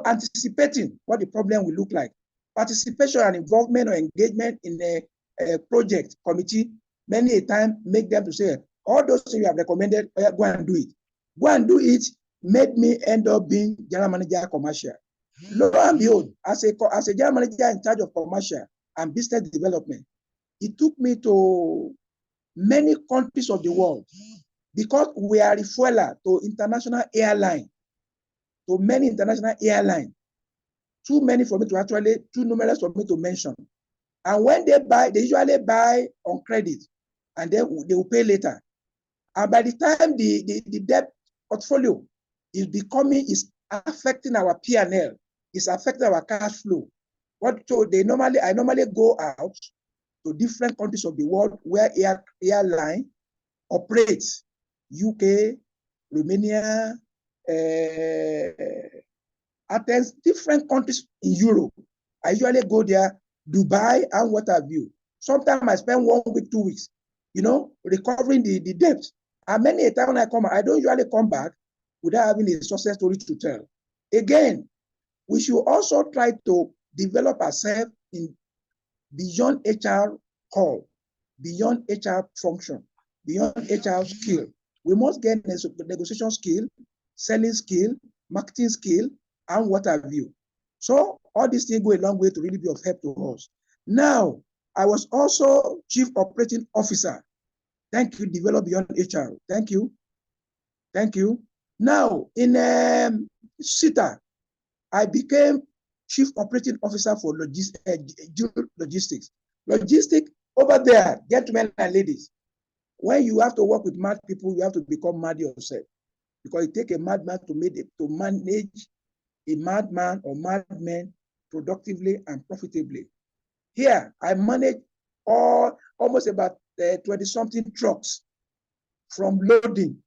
anticipating what the problem will look like, participation and involvement or engagement in a project committee, many a time make them to say, all those things you have recommended, go and do it. Go and do it made me end up being general manager commercial. Lo and behold, as a general manager in charge of commercial and business development, it took me to many countries of the world because we are a refueler to international airline, to many international airlines. Too numerous for me to mention. And when they buy, they usually buy on credit, and then they will pay later. And by the time the debt portfolio is affecting our P&L, is affecting our cash flow. So I normally go out to different countries of the world where airline operates, UK, Romania, Athens, different countries in Europe. I usually go there, Dubai, and what have you. Sometimes I spend 1 week, 2 weeks, recovering the debt. And many a time when I come, I don't usually come back without having a success story to tell. Again, we should also try to develop ourselves in beyond HR call, beyond HR function, beyond HR skill. We must get negotiation skill, selling skill, marketing skill, and what have you. So all these things go a long way to really be of help to us. Now, I was also Chief Operating Officer. Thank you, Develop Beyond HR. Thank you. Thank you. Now, in Sita, I became Chief Operating Officer for logistics. Logistics over there, gentlemen and ladies, when you have to work with mad people, you have to become mad yourself. Because it takes a madman to manage a madman or madmen productively and profitably. Here, I manage almost about 20-something trucks from loading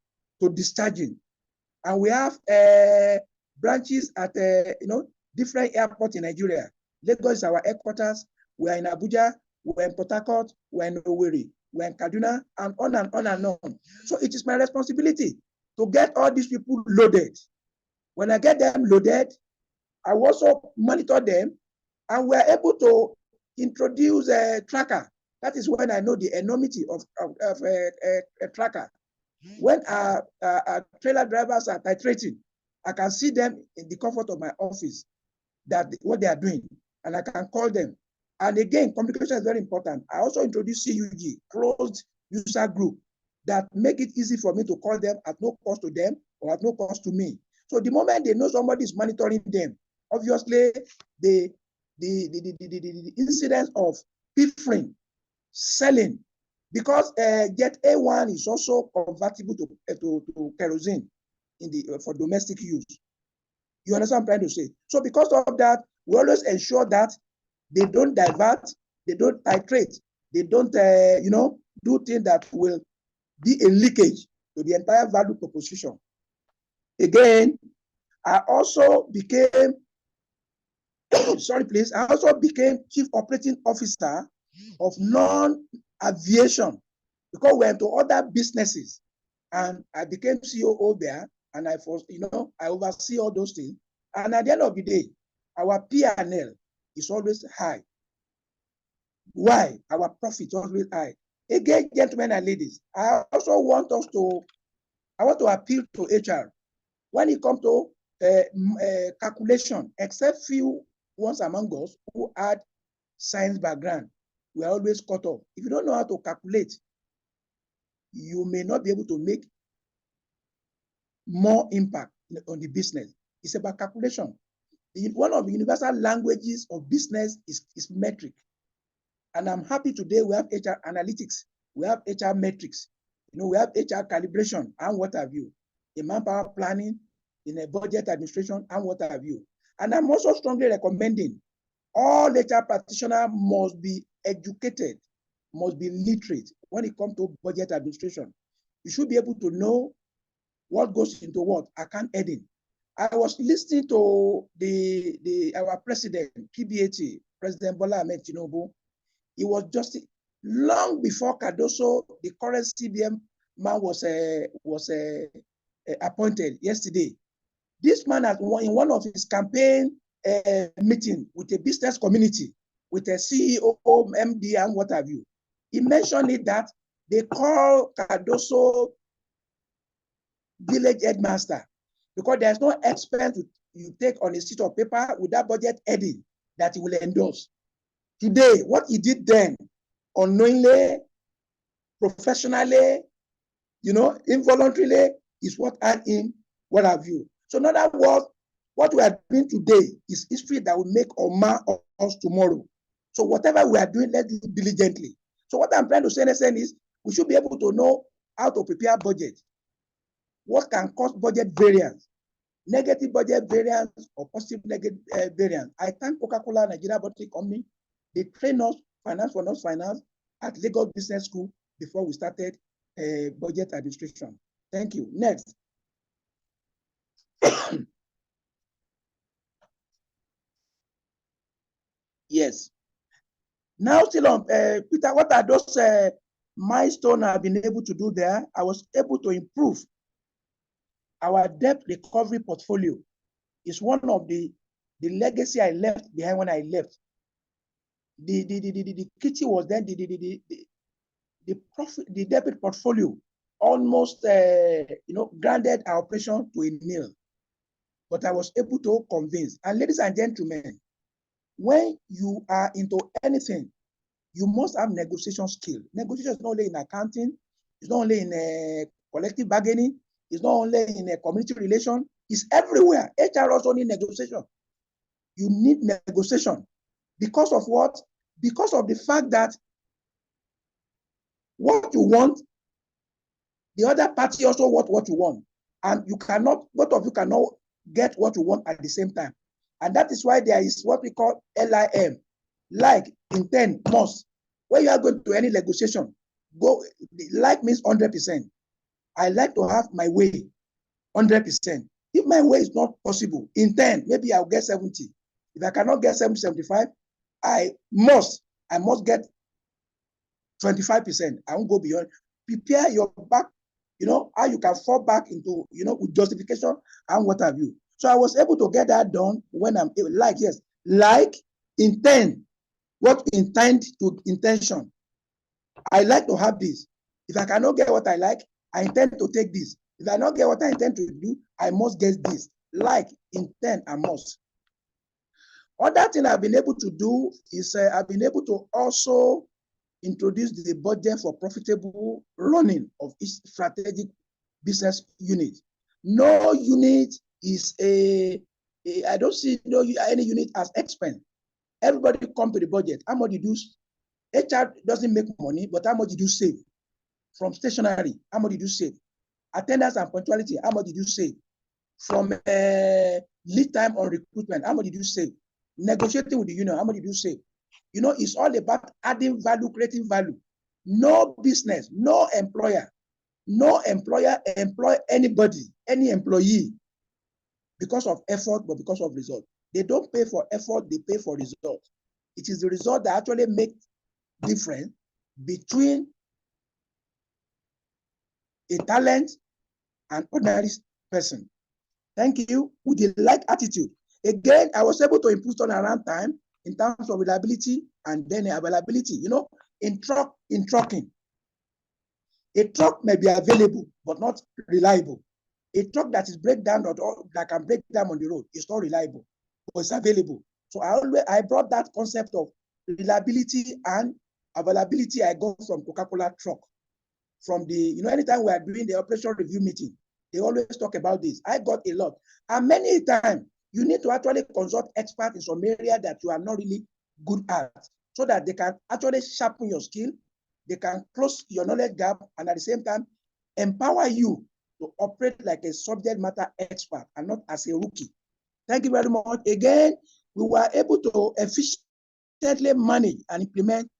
to discharging. And we have branches at different airports in Nigeria. Lagos is our headquarters. We are in Abuja, we are in Port Harcourt, we are in Owerri, we are in Kaduna, and on and on and on. So it is my responsibility to get all these people loaded. When I get them loaded, I also monitor them, and we are able to introduce a tracker. That is when I know the enormity of a tracker. When our trailer drivers are titrating, I can see them in the comfort of my office, that what they are doing, and I can call them. And again, communication is very important. I also introduce CUG, closed user group, that make it easy for me to call them at no cost to them or at no cost to me. So the moment they know somebody is monitoring them, obviously the incidence of pilfering, selling, because Jet A1 is also convertible to kerosene for domestic use. You understand what I'm trying to say? So because of that, we always ensure that they don't divert, they don't titrate, they don't do things that will be a leakage to the entire value proposition. Again, I also became I also became Chief Operating Officer of non-aviation, because we went to other businesses, and I became COO there, and I oversee all those things. And at the end of the day, our P&L is always high. Why? Our profit is always high. Again, gentlemen and ladies, I also want to appeal to HR. When it comes to calculation, except few ones among us who had science background, we are always cut off. If you don't know how to calculate, you may not be able to make more impact on the business. It's about calculation. One of the universal languages of business is metric. And I'm happy today we have HR analytics, we have HR metrics, we have HR calibration and what have you, in manpower planning, in a budget administration and what have you. And I'm also strongly recommending all HR practitioners must be educated, must be literate when it comes to budget administration. You should be able to know what goes into what, account heading. I was listening to our president, PBAT, President Bola Ahmed Tinubu. He was just long before Cardoso, the current CBM man, was appointed yesterday. This man has in one of his campaign meeting with a business community, with a CEO, MD, and what have you. He mentioned it that they call Cardoso village headmaster, because there's no expense you take on a sheet of paper with that budget heading that he will endorse. Today, what he did then, unknowingly, professionally, involuntarily, is what earned him what have you. So in other words, what we are doing today is history that will make or mar us tomorrow. So whatever we are doing, let's do it diligently. So what I'm trying to say is we should be able to know how to prepare budget. What can cause budget variance, negative budget variance or positive negative variance. I thank Coca-Cola Nigeria Bottling Company. They train us finance for not finance at Lagos Business School before we started budget administration. Thank you. Next. Yes. Now still on, Peter, what are those milestones I've been able to do there? I was able to improve our debt recovery portfolio. Is one of the legacy I left behind when I left. The kitty was then the debit portfolio almost grounded our operation to a nil. But I was able to convince. And ladies and gentlemen, when you are into anything, you must have negotiation skill. Negotiation is not only in accounting, it's not only in collective bargaining, it's not only in a community relation, it's everywhere. HR also need negotiation. You need negotiation. Because of what? Because of the fact that what you want, the other party also want what you want. And you cannot, both of you cannot get what you want at the same time. And that is why there is what we call LIM, like, intent, must. When you are going to any negotiation, like means 100%. I like to have my way 100%. If my way is not possible, in 10, maybe I'll get 70. If I cannot get 70, 75, I must get 25%. I won't go beyond. Prepare your back, how you can fall back into, with justification and what have you. So I was able to get that done when I'm like, yes, like intend, what intend to intention. I like to have this. If I cannot get what I like, I intend to take this. If I not get what I intend to do, I must get this. Like, intend, I must. Other thing I've been able to do is I've been able to also introduce the budget for profitable running of each strategic business unit. No unit is I don't see any unit as expense. Everybody come to the budget. How much you do? HR doesn't make money, but how much did you save? From stationery, how much did you save? Attendance and punctuality, how much did you save? From lead time on recruitment, how much did you save? Negotiating with the union, how much did you save? It's all about adding value, creating value. No business, no employer employ anybody, any employee, because of effort, but because of result. They don't pay for effort, they pay for result. It is the result that actually makes difference between a talent and ordinary person. Thank you. With the like attitude. Again, I was able to improve turnaround time in terms of reliability and then availability. In trucking, a truck may be available but not reliable. A truck that is breakdown or that can break down on the road is not reliable, but it's available. So I brought that concept of reliability and availability I got from Coca-Cola truck. From the, anytime we are doing the operation review meeting, they always talk about this. I got a lot. And many times, you need to actually consult experts in some area that you are not really good at, so that they can actually sharpen your skill, they can close your knowledge gap, and at the same time, empower you to operate like a subject matter expert and not as a rookie. Thank you very much. Again, we were able to efficiently manage and implement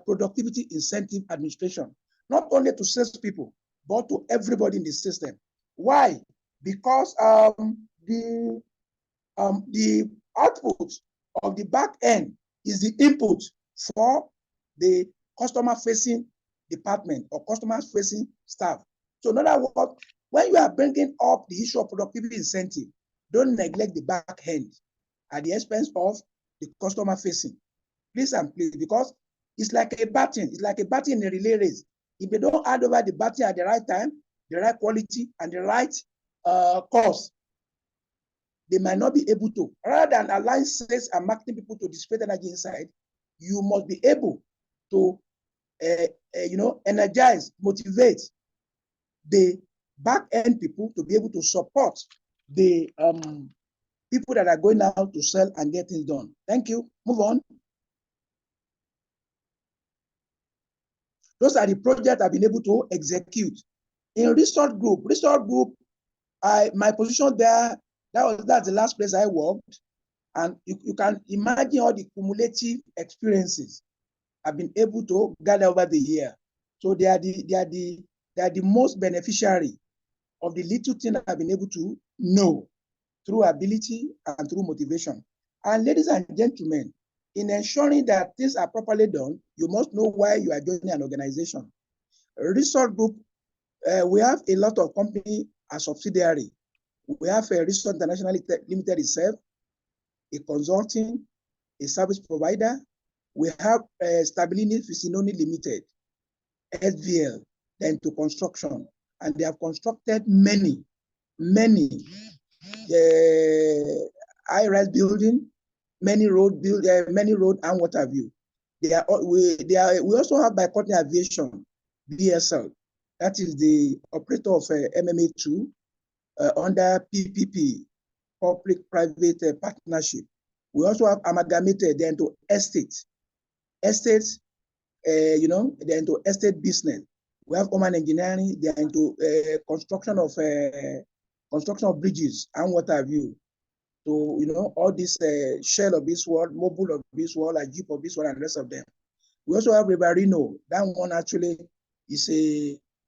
productivity incentive administration, not only to salespeople, but to everybody in the system. Why? Because the output of the back end is the input for the customer-facing department or customer-facing staff. So in other words, when you are bringing up the issue of productivity incentive, don't neglect the back end at the expense of the customer-facing. Please and please, because it's like a batting. It's like a batting in a relay race. If they don't hand over the batting at the right time, the right quality, and the right cost, they might not be able to. Rather than allowing sales and marketing people to dissipate energy inside, you must be able to, energize, motivate the back end people to be able to support the people that are going out to sell and get things done. Thank you. Move on. Those are the projects I've been able to execute. In Resort Group, my position there, that's the last place I worked. And you can imagine all the cumulative experiences I've been able to gather over the year. So they are the most beneficiary of the little thing I've been able to know through ability and through motivation. And ladies and gentlemen, in ensuring that things are properly done, you must know why you are joining an organization. Resort Group, we have a lot of companies as subsidiary. We have a Resort International Limited itself, a consulting, a service provider. We have Stabilini Fisinoni Limited, SVL, then to construction. And they have constructed many high-rise building, many road and what have you. We also have by Cotton Aviation, BSL. That is the operator of MMA2 under PPP, public-private partnership. We also have amalgamated then to estates, then to estate business. We have Oman Engineering, they're into construction of bridges and what have you. So, all this Shell of this world, Mobile of this world, Jeep of this world, and the rest of them. We also have Riverino. That one actually is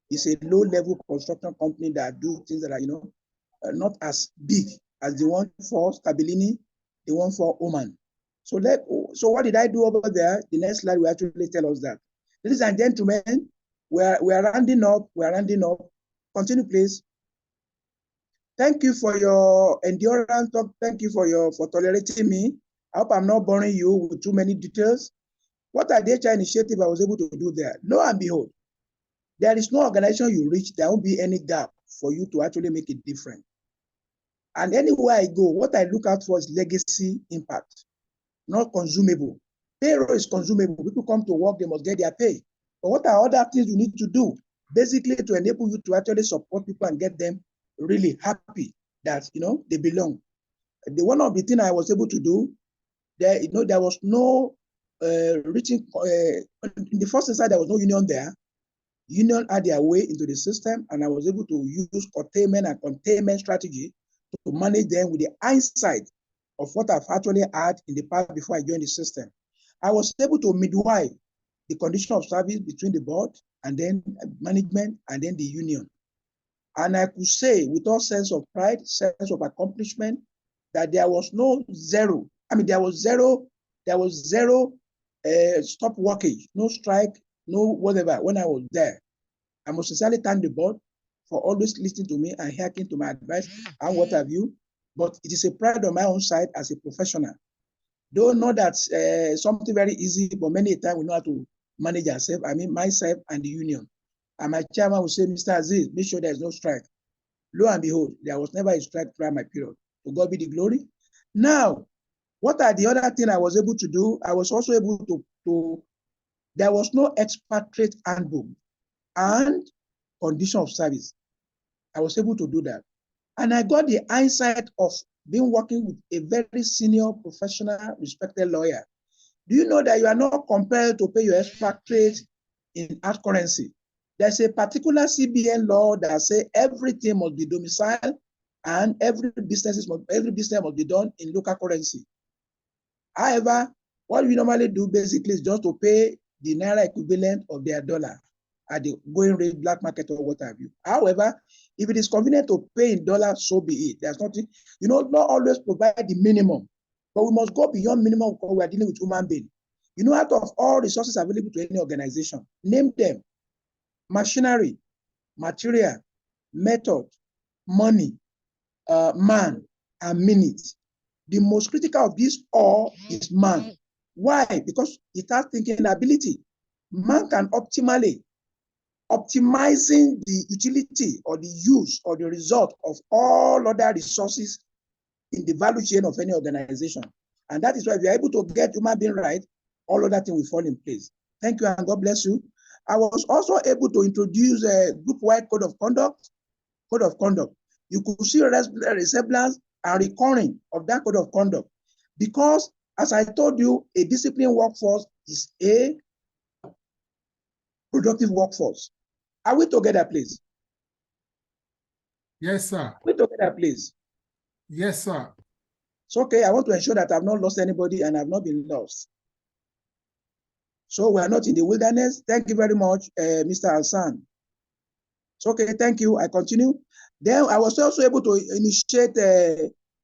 It's a low-level construction company that do things that are, not as big as the one for Stabilini, the one for Oman. So what did I do over there? The next slide will actually tell us that. Ladies and gentlemen, we are rounding up. We are rounding up. Continue, please. Thank you for your endurance. Thank you for tolerating me. I hope I'm not boring you with too many details. What are the HR initiative I was able to do there? Lo and behold, there is no organization you reach, there won't be any gap for you to actually make it different. And anywhere I go, what I look out for is legacy impact, not consumable. Payroll is consumable. People come to work, they must get their pay. But what are other things you need to do? Basically, to enable you to actually support people and get them really happy that they belong. One of the things I was able to do, there was no reaching in the first instance, there was no union there. Union had their way into the system, and I was able to use curtailment and containment strategy to manage them with the hindsight of what I've actually had in the past before I joined the system. I was able to midwife the condition of service between the board and then management and then the union. And I could say with all sense of pride, sense of accomplishment, that there was no zero. I mean, there was zero stop workage, no strike, no whatever when I was there. I must sincerely thank the board for always listening to me and hearkening to my advice and what have you. But it is a pride on my own side as a professional. Don't know that something very easy, but many times we know how to manage ourselves. I mean, myself and the union. And my chairman will say, Mr. Azeez, make sure there's no strike. Lo and behold, there was never a strike throughout my period. To God be the glory. Now, what are the other things I was able to do? I was also able to there was no expatriate handbook and condition of service. I was able to do that. And I got the hindsight of being working with a very senior, professional, respected lawyer. Do you know that you are not compelled to pay your expatriate in hard currency? There's a particular CBN law that says everything must be domiciled and every business must be done in local currency. However, what we normally do basically is just to pay the naira equivalent of their dollar at the going rate, black market, or what have you. However, if it is convenient to pay in dollars, so be it. There's nothing, not always provide the minimum, but we must go beyond minimum because we are dealing with human beings. Out of all resources available to any organization, name them: machinery, material, method, money, man, and minute. The most critical of these all is man. Why? Because it has thinking ability. Man can optimizing the utility or the use or the result of all other resources in the value chain of any organization. And that is why if you're able to get human being right, all other things will fall in place. Thank you and God bless you. I was also able to introduce a group-wide code of conduct. You could see a resemblance and recurring of that code of conduct. Because, as I told you, a disciplined workforce is a productive workforce. Are we together, please? Yes, sir. Are we together, please? Yes, sir. It's okay. I want to ensure that I've not lost anybody and I've not been lost. So we are not in the wilderness. Thank you very much, Mr. Hassan. It's okay. Thank you. I continue. Then I was also able to initiate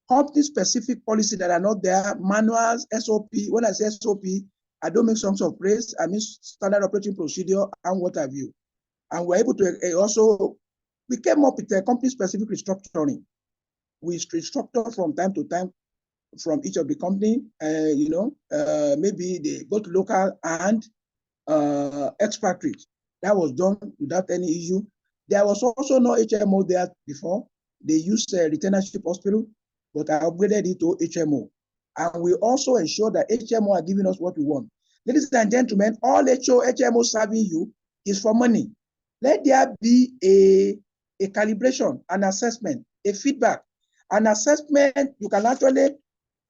company-specific policies that are not there, manuals, SOP. When I say SOP, I don't make songs of praise. I mean standard operating procedure and what have you. And we're able to we came up with a company-specific restructuring. We restructure from time to time from each of the company, maybe both local and expatriate. That was done without any issue. There was also no HMO there before. They used retainership hospital, but I upgraded it to HMO. And we also ensure that HMO are giving us what we want. Ladies and gentlemen, all HMO serving you is for money. Let there be a calibration, an assessment, a feedback. An assessment, you can actually,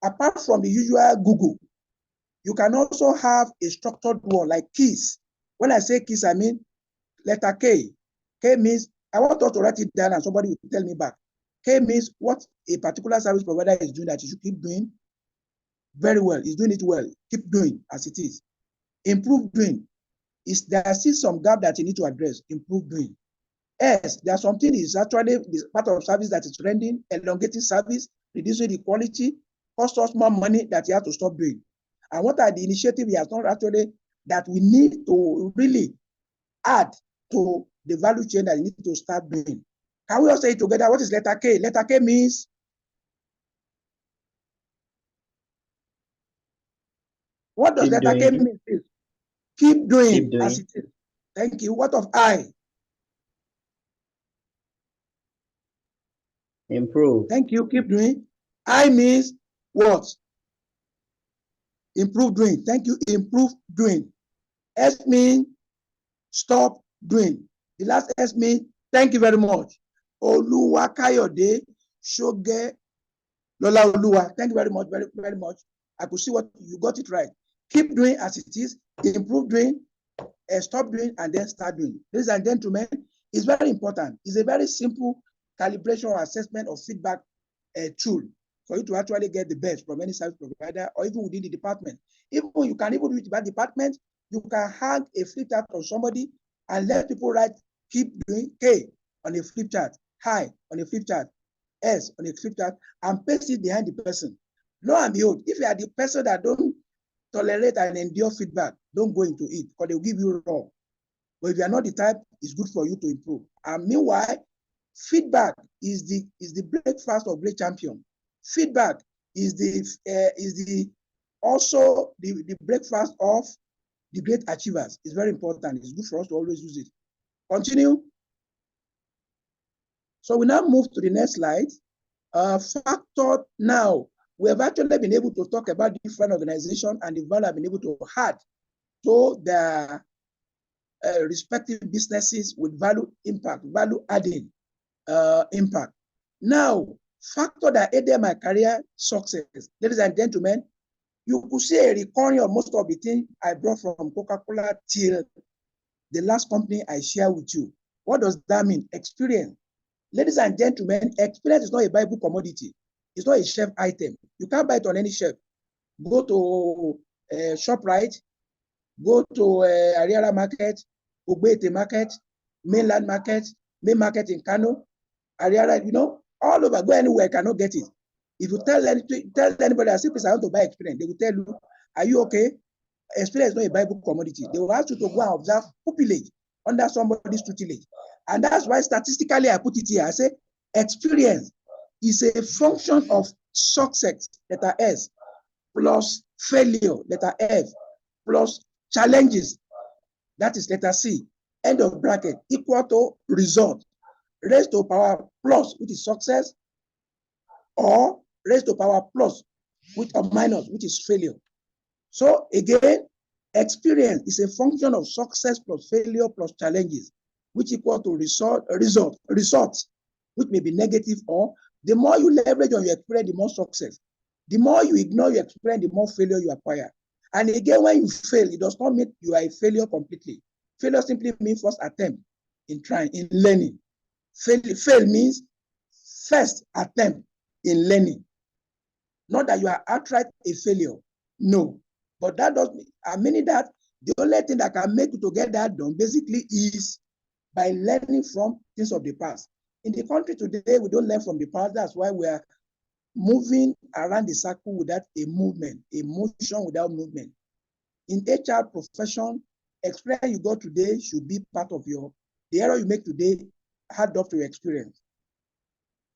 apart from the usual Google, you can also have a structured one like KISS. When I say KISS, I mean letter K. K means, I want us to write it down and somebody will tell me back. K means what a particular service provider is doing that you should keep doing very well. He's doing it well. Keep doing as it is. Improve doing. There still some gap that you need to address. Improve doing. S, there are something is actually part of service that is rendering, elongating service, reducing the quality, cost us more money that you have to stop doing. And what are the initiatives he has done actually that we need to really add to the value chain that you need to start doing? Can we all say it together? What is letter K? Letter K means what does letter K mean? Keep doing as it is. Thank you. What of I? Improve. Thank you. Keep doing. I means what? Improve doing. Thank you. Improve doing. S means stop doing. The last S means thank you very much. Oluwakayode Shoge Lola Oluwa. Thank you very much, very, very much. I could see what you got it right. Keep doing as it is, improve doing, stop doing, and then start doing. Ladies and gentlemen, it's very important. It's a very simple calibration or assessment or feedback tool for you to actually get the best from any service provider or even within the department. Even you can even do it by department, you can hang a flip chart on somebody and let people write keep doing K on a flip chart, high on a flip chart, S on a flip chart, and paste it behind the person. Lo and behold, if you are the person that don't tolerate and endure feedback, don't go into it because they will give you wrong. But if you are not the type, it's good for you to improve. And meanwhile, feedback is the breakfast of great champion. Feedback is also the breakfast of the great achievers. It's very important. It's good for us to always use it. Continue. So we now move to the next slide. Factor now. We have actually been able to talk about different organizations and the value I've been able to add to their respective businesses with value impact, value adding impact. Now, factor that aided my career success. Ladies and gentlemen, you could see a recurring of most of the things I brought from Coca-Cola till the last company I share with you. What does that mean? Experience. Ladies and gentlemen, experience is not a Bible commodity. It's not a shelf item. You can't buy it on any shelf. Go to ShopRite, go to Ariara Market, Ogbete Market, Mainland Market, Main Market in Kano, Ariara, you know, all over. Go anywhere, cannot get it. If you tell anybody, I say, please, I want to buy experience, they will tell you, are you okay? Experience is not a Bible commodity. They will ask you to go and observe pupillage under somebody's tutelage. And that's why statistically I put it here. I say experience is a function of success, letter S, plus failure, letter F, plus challenges, that is letter C, end of bracket, equal to result, raised to power plus, which is success, or raised to power plus, with a minus, which is failure. So again, experience is a function of success plus failure plus challenges, which equal to results, which may be negative, or the more you leverage on your experience, the more success. The more you ignore your experience, the more failure you acquire. And again, when you fail, it does not mean you are a failure completely. Failure simply means first attempt in trying, in learning. Fail means first attempt in learning. Not that you are outright a failure. No. But that does mean that the only thing that can make you to get that done basically is by learning from things of the past. In the country today, we don't learn from the past. That's why we are moving around the circle without a movement, a motion without movement. In HR profession, experience you got today should be part of the error you make today, add up to your experience.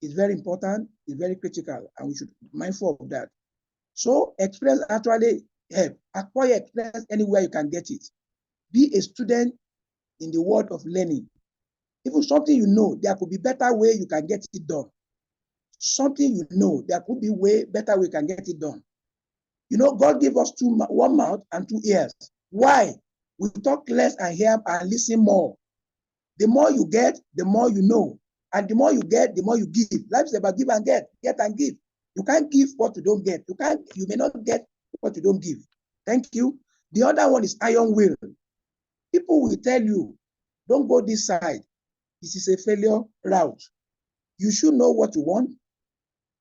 It's very important, it's very critical, and we should be mindful of that. So experience actually help. Acquire experience anywhere you can get it. Be a student in the world of learning. Even something you know, there could be better way you can get it done. Something you know, there could be better way you can get it done. You know, God gave us one mouth and 2 ears. Why? We talk less and hear and listen more. The more you get, the more you know. And the more you get, the more you give. Life is about give and get and give. You can't give what you don't get. You may not get what you don't give. Thank you. The other one is iron will. People will tell you, don't go this side. This is a failure route. You should know what you want,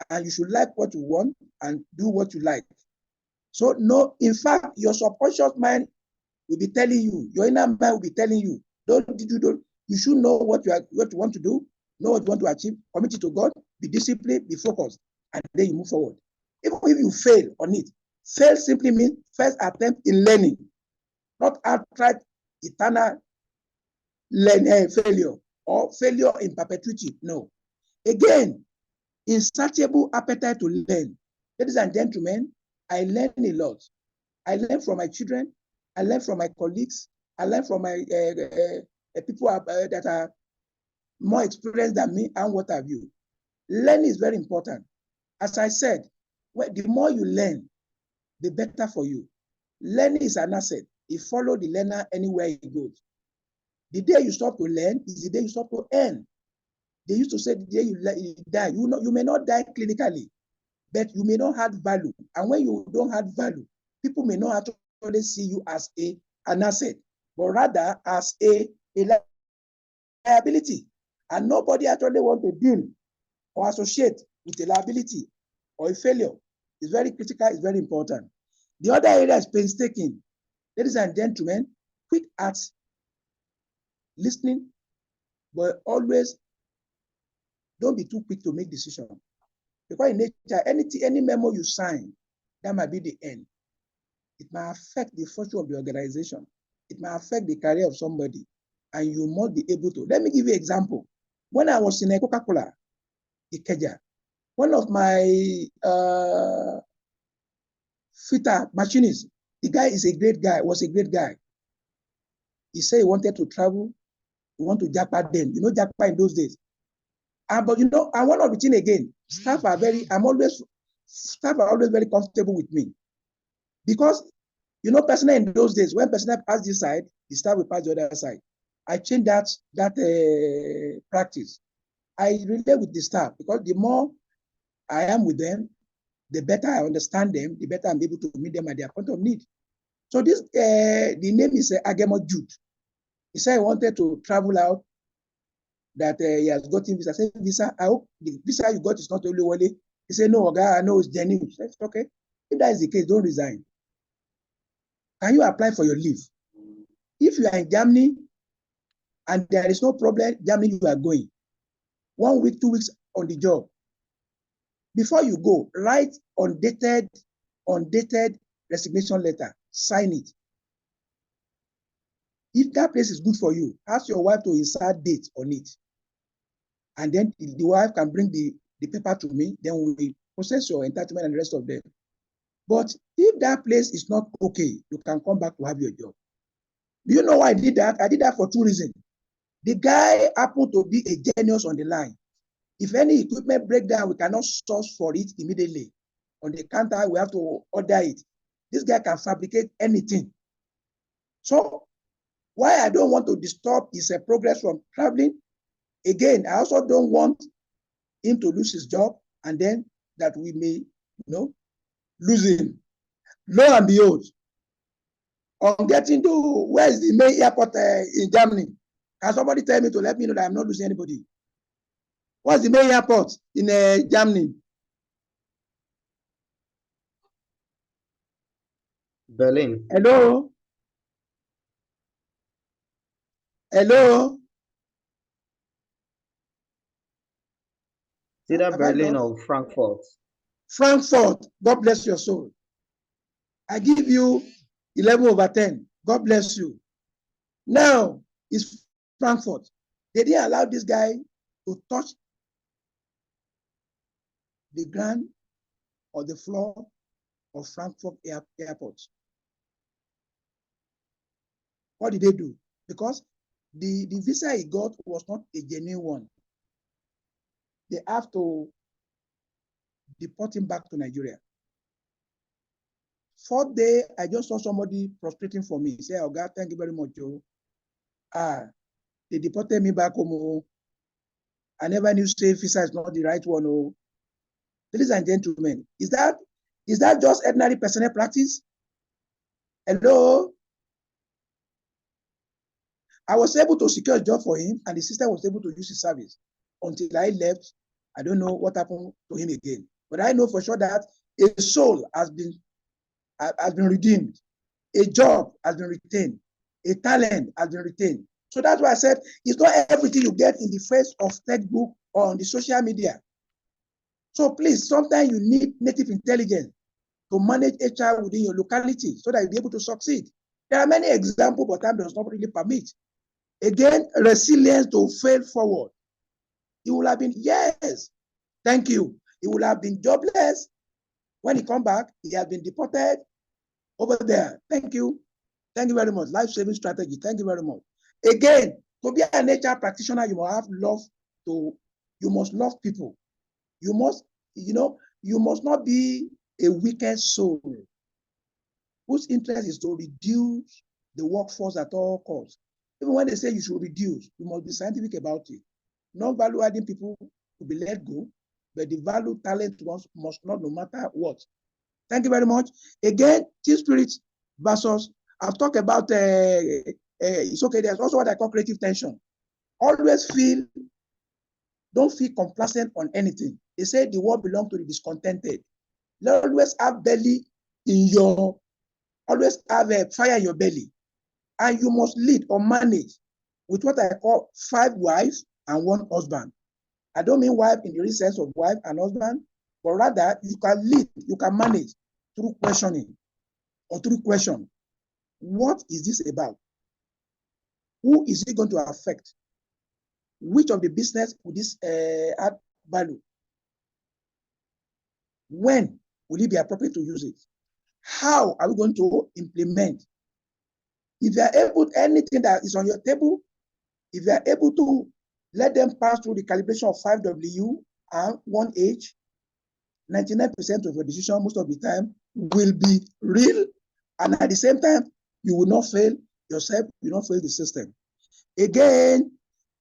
and you should like what you want and do what you like. So no, in fact, your subconscious mind will be telling you, your inner mind will be telling you, don't You should know what you want to do, know what you want to achieve, commit it to God, be disciplined, be focused, and then you move forward. Even if you fail on it, fail simply means first attempt in learning, not outright eternal failure or failure in perpetuity. No. Again, insatiable appetite to learn. Ladies and gentlemen, I learn a lot. I learn from my children. I learn from my colleagues. I learn from my people that are more experienced than me and what have you. Learning is very important. As I said, the more you learn, the better for you. Learning is an asset. You follow the learner anywhere he goes. The day you stop to learn is the day you stop to earn. They used to say the day you die, you may not die clinically, but you may not have value. And when you don't have value, people may not actually see you as an asset, but rather as a liability. And nobody actually wants to deal or associate with a liability or a failure. It's very critical, it's very important. The other area is painstaking. Ladies and gentlemen, quick at listening, but always don't be too quick to make decisions. Because in nature, any memo you sign, that might be the end. It might affect the fortune of the organization. It might affect the career of somebody. And you must be able to. Let me give you an example. When I was in a Coca-Cola, Ikeja, one of my fitter machinists, the guy is a great guy, was a great guy. He said he wanted to travel. He wanted to Japa then. You know Japa in those days. But you know, and one of the things again, staff are always very comfortable with me. Because, you know, personnel in those days, when personnel pass this side, the staff will pass the other side. I changed that practice. I relate with the staff because the more I am with them, the better I understand them, the better I'm able to meet them at their point of need. So this, the name is Agemo Jude. He said he wanted to travel out, that he has gotten visa. I said, visa, I hope the visa you got is not only Wale. He said, no, I know it's genuine. I said, okay. If that is the case, don't resign. Can you apply for your leave? If you are in Germany and there is no problem, Germany, you are going. 1 week, 2 weeks on the job. Before you go, write undated resignation letter. Sign it. If that place is good for you, ask your wife to insert date on it. And then the wife can bring the paper to me, then we will process your entitlement and the rest of them. But if that place is not okay, you can come back to have your job. Do you know why I did that? I did that for 2 reasons. The guy happened to be a genius on the line. If any equipment break down, we cannot source for it immediately. On the counter, we have to order it. This guy can fabricate anything. So why I don't want to disturb his progress from traveling, again, I also don't want him to lose his job and then that we may, lose him. Lo and behold, on getting to where is the main airport in Germany, can somebody tell me to let me know that I'm not losing anybody? What's the main airport in Germany? Berlin. Hello? Hello? Either Berlin or Frankfurt. Frankfurt, God bless your soul. I give you 11/10. God bless you. Now, it's Frankfurt. They didn't allow this guy to touch the ground or the floor of Frankfurt Airport. What did they do? Because the visa he got was not a genuine one. They have to deport him back to Nigeria. 4th day, I just saw somebody prostrating for me. Say, oh God, thank you very much, Joe. They deported me back home. I never knew safe visa is not the right one. Oh. Ladies and gentlemen, is that just ordinary personnel practice? Hello? I was able to secure a job for him, and the sister was able to use his service. Until I left, I don't know what happened to him again. But I know for sure that a soul has been redeemed. A job has been retained. A talent has been retained. So that's why I said it's not everything you get in the face of textbook or on the social media. So please, sometimes you need native intelligence to manage HR within your locality so that you'll be able to succeed. There are many examples, but time does not really permit. Again, resilience to fail forward. He will have been, yes, thank you. He will have been jobless. When he come back, he has been deported over there. Thank you. Thank you very much. Life-saving strategy. Thank you very much. Again, to be an HR practitioner, you must have love you must love people. You must, you must not be a wicked soul whose interest is to reduce the workforce at all costs. Even when they say you should reduce, you must be scientific about it. Non-value adding people will be let go, but the value talent ones must not, no matter what. Thank you very much. Again, team spirit versus, I've talked about, it's okay, there's also what I call creative tension. Always don't feel complacent on anything. They say the world belongs to the discontented. Always have always have a fire in your belly. And you must lead or manage with what I call 5 wives and 1 husband. I don't mean wife in the real sense of wife and husband, but rather you can lead, you can manage through questioning or through question. What is this about? Who is it going to affect? Which of the business will this add value? When will it be appropriate to use it? How are we going to implement? If you are able, anything that is on your table, if you are able to let them pass through the calibration of 5W and 1H, 99% of your decision most of the time will be real, and at the same time, you will not fail yourself, you will not fail the system. Again,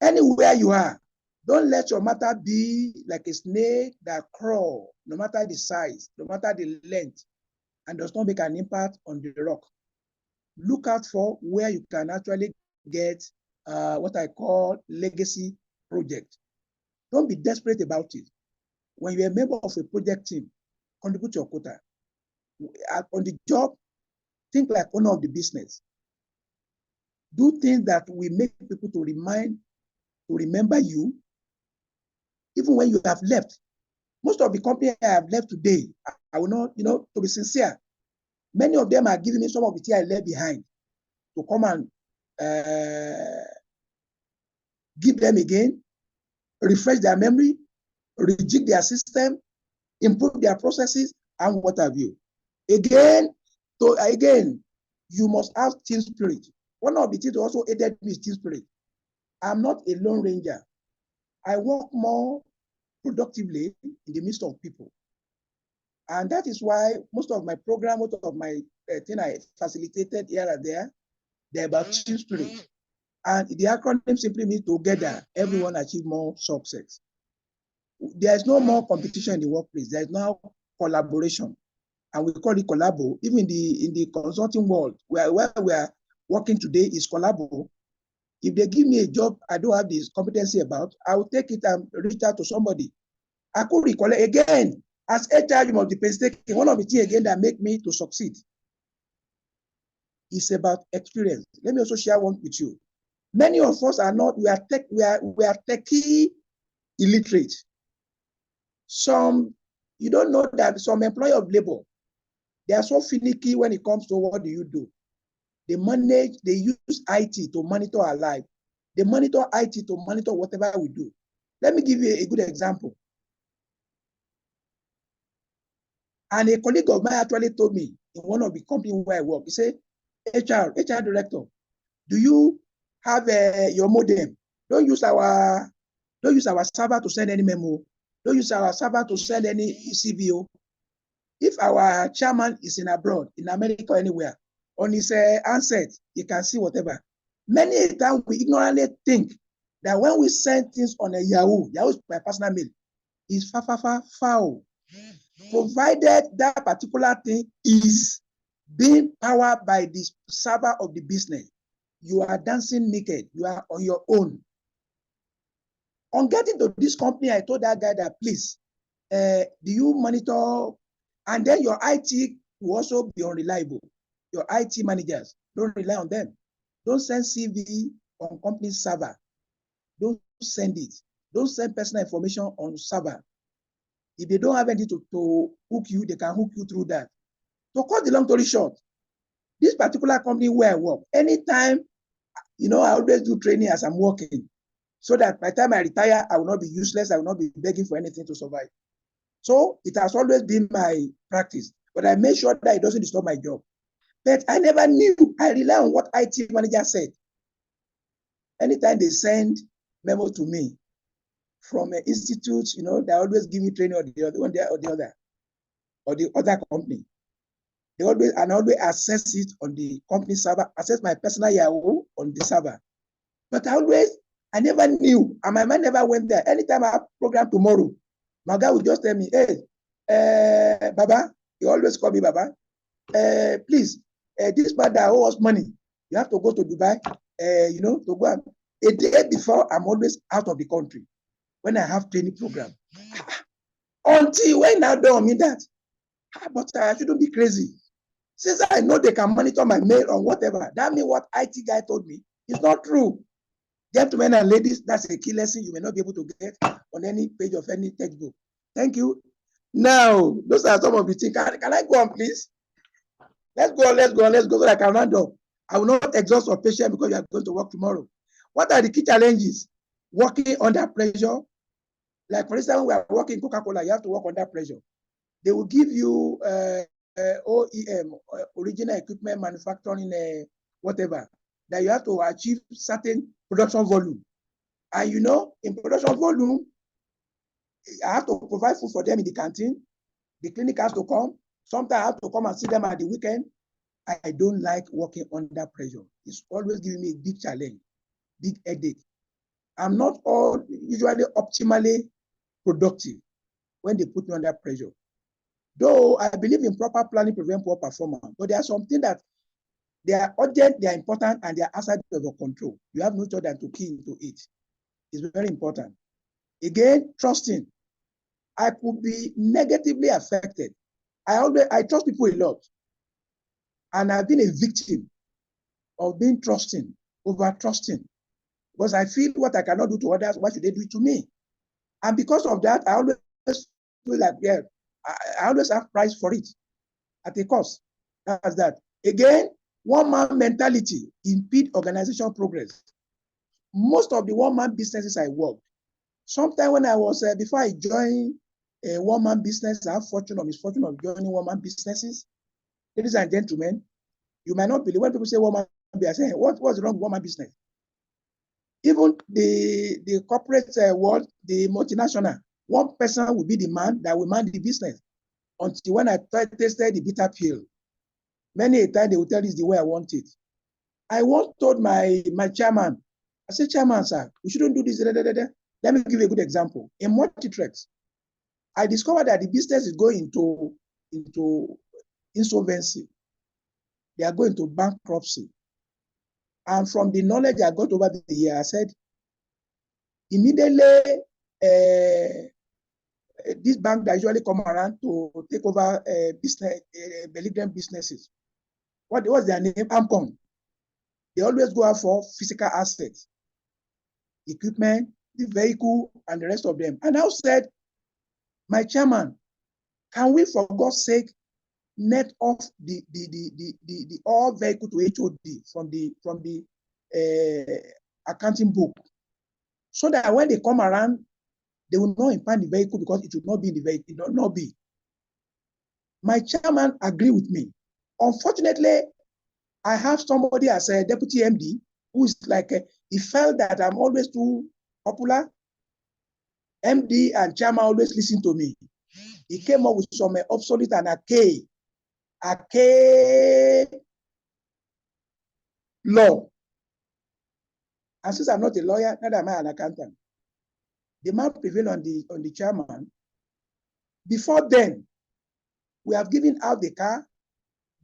anywhere you are, don't let your matter be like a snake that crawls, no matter the size, no matter the length, and does not make an impact on the rock. Look out for where you can actually get what I call legacy project. Don't be desperate about it. When you're a member of a project team, contribute your quota. On the job, think like owner of the business. Do things that will make people to remember you, even when you have left. Most of the company I have left today, I will not, to be sincere, many of them are giving me some of the things I left behind to come and give them again, refresh their memory, rejig their system, improve their processes, and what have you. Again, you must have team spirit. One of the things also aided me is team spirit. I'm not a lone ranger. I work more productively in the midst of people. And that is why most of my program, most of my thing I facilitated here and there, they're about team spirit. And the acronym simply means together, everyone achieve more success. There's no more competition in the workplace. There's now collaboration. And we call it collabo. Even in the consulting world, where we are working today is collabo. If they give me a job I don't have this competency about, I will take it and reach out to somebody. I could recall it again. As HR, you must be painstaking. One of the things again that make me to succeed is about experience. Let me also share one with you. Many of us are not, we are techie illiterate. You don't know that some employer of labor, they are so finicky when it comes to what do you do. They use IT to monitor our life. They monitor IT to monitor whatever we do. Let me give you a good example. And a colleague of mine actually told me in one of the companies where I work, he said, HR director, do you have your modem? Don't use our server to send any memo. Don't use our server to send any CVO. If our chairman is in abroad, in America or anywhere, on his handset, you can see whatever. Many a time we ignorantly think that when we send things on a Yahoo is my personal mail, is foul. Provided that particular thing is being powered by the server of the business, you are dancing naked. You are on your own. On getting to this company, I told that guy that, please, do you monitor? And then your IT will also be unreliable. Your IT managers, don't rely on them. Don't send CV on company server. Don't send it. Don't send personal information on server. If they don't have anything to hook you, they can hook you through that. To cut the long story short, this particular company where I work, anytime, I always do training as I'm working, so that by the time I retire, I will not be useless. I will not be begging for anything to survive. So it has always been my practice, but I make sure that it doesn't disturb my job. But I never knew. I rely on what IT manager said. Anytime they send memo to me from an institute, they always give me training or the other company. I always access it on the company server, access my personal Yahoo on the server. But I never knew, and my mind never went there. Anytime I have program tomorrow, my guy would just tell me, hey, Baba, he always call me Baba, please, this man that owes us money, you have to go to Dubai, to go. A day before, I'm always out of the country when I have training program. Until when I don't mean that, but I shouldn't be crazy. Since I know they can monitor my mail or whatever, that means what IT guy told me is not true. Gentlemen and ladies, that's a key lesson you may not be able to get on any page of any textbook. Thank you. Now, those are some of the things. Can I go on, please? Let's go so that I can round up. I will not exhaust your patience because you are going to work tomorrow. What are the key challenges? Working under pressure. Like, for instance, when we are working Coca-Cola, you have to work under pressure. They will give you OEM, original equipment manufacturing, whatever, that you have to achieve certain production volume. And in production volume, I have to provide food for them in the canteen. The clinic has to come. Sometimes I have to come and see them at the weekend. I don't like working under pressure. It's always giving me a big challenge, big headache. I'm not usually optimally productive when they put me under pressure. Though I believe in proper planning prevent poor performance, but there are some things that they are urgent, they are important, and they are outside of your control. You have no choice than to key into it. It's very important. Again, trusting. I could be negatively affected. I trust people a lot. And I've been a victim of being trusting, over trusting. Because I feel what I cannot do to others, why should they do it to me? And because of that, I always feel like, I always have price for it at a cost. That's that. Again, one-man mentality impede organization progress. Most of the one-man businesses I worked, sometime when I was, before I joined a one-man business, I have fortune or misfortune of joining one-man businesses. Ladies and gentlemen, you might not believe when people say one-man business, I say, what's wrong with one-man business? Even the corporate world, the multinational, one person will be the man that will man the business. Until when I tasted the bitter pill, many a time they will tell you it's the way I want it. I once told my chairman, I said, Chairman, sir, we shouldn't do this. Let me give you a good example. In Multitrex, I discovered that the business is going into insolvency. They are going to bankruptcy. And from the knowledge I got over the year, I said, immediately, this bank that usually come around to take over belligerent businesses. What was their name? AMCON. They always go out for physical assets, equipment, the vehicle, and the rest of them. And I said, my chairman, can we, for God's sake, net off the all vehicle to HOD from the accounting book, so that when they come around, they will not impound the vehicle because it should not be in the vehicle. It will not be. My chairman agreed with me. Unfortunately, I have somebody as a deputy MD who is like, he felt that I'm always too popular. MD and chairman always listen to me. He came up with some obsolete and archaic law. And since I'm not a lawyer, neither am I an accountant. The man prevailed on the chairman. Before then, we have given out the car.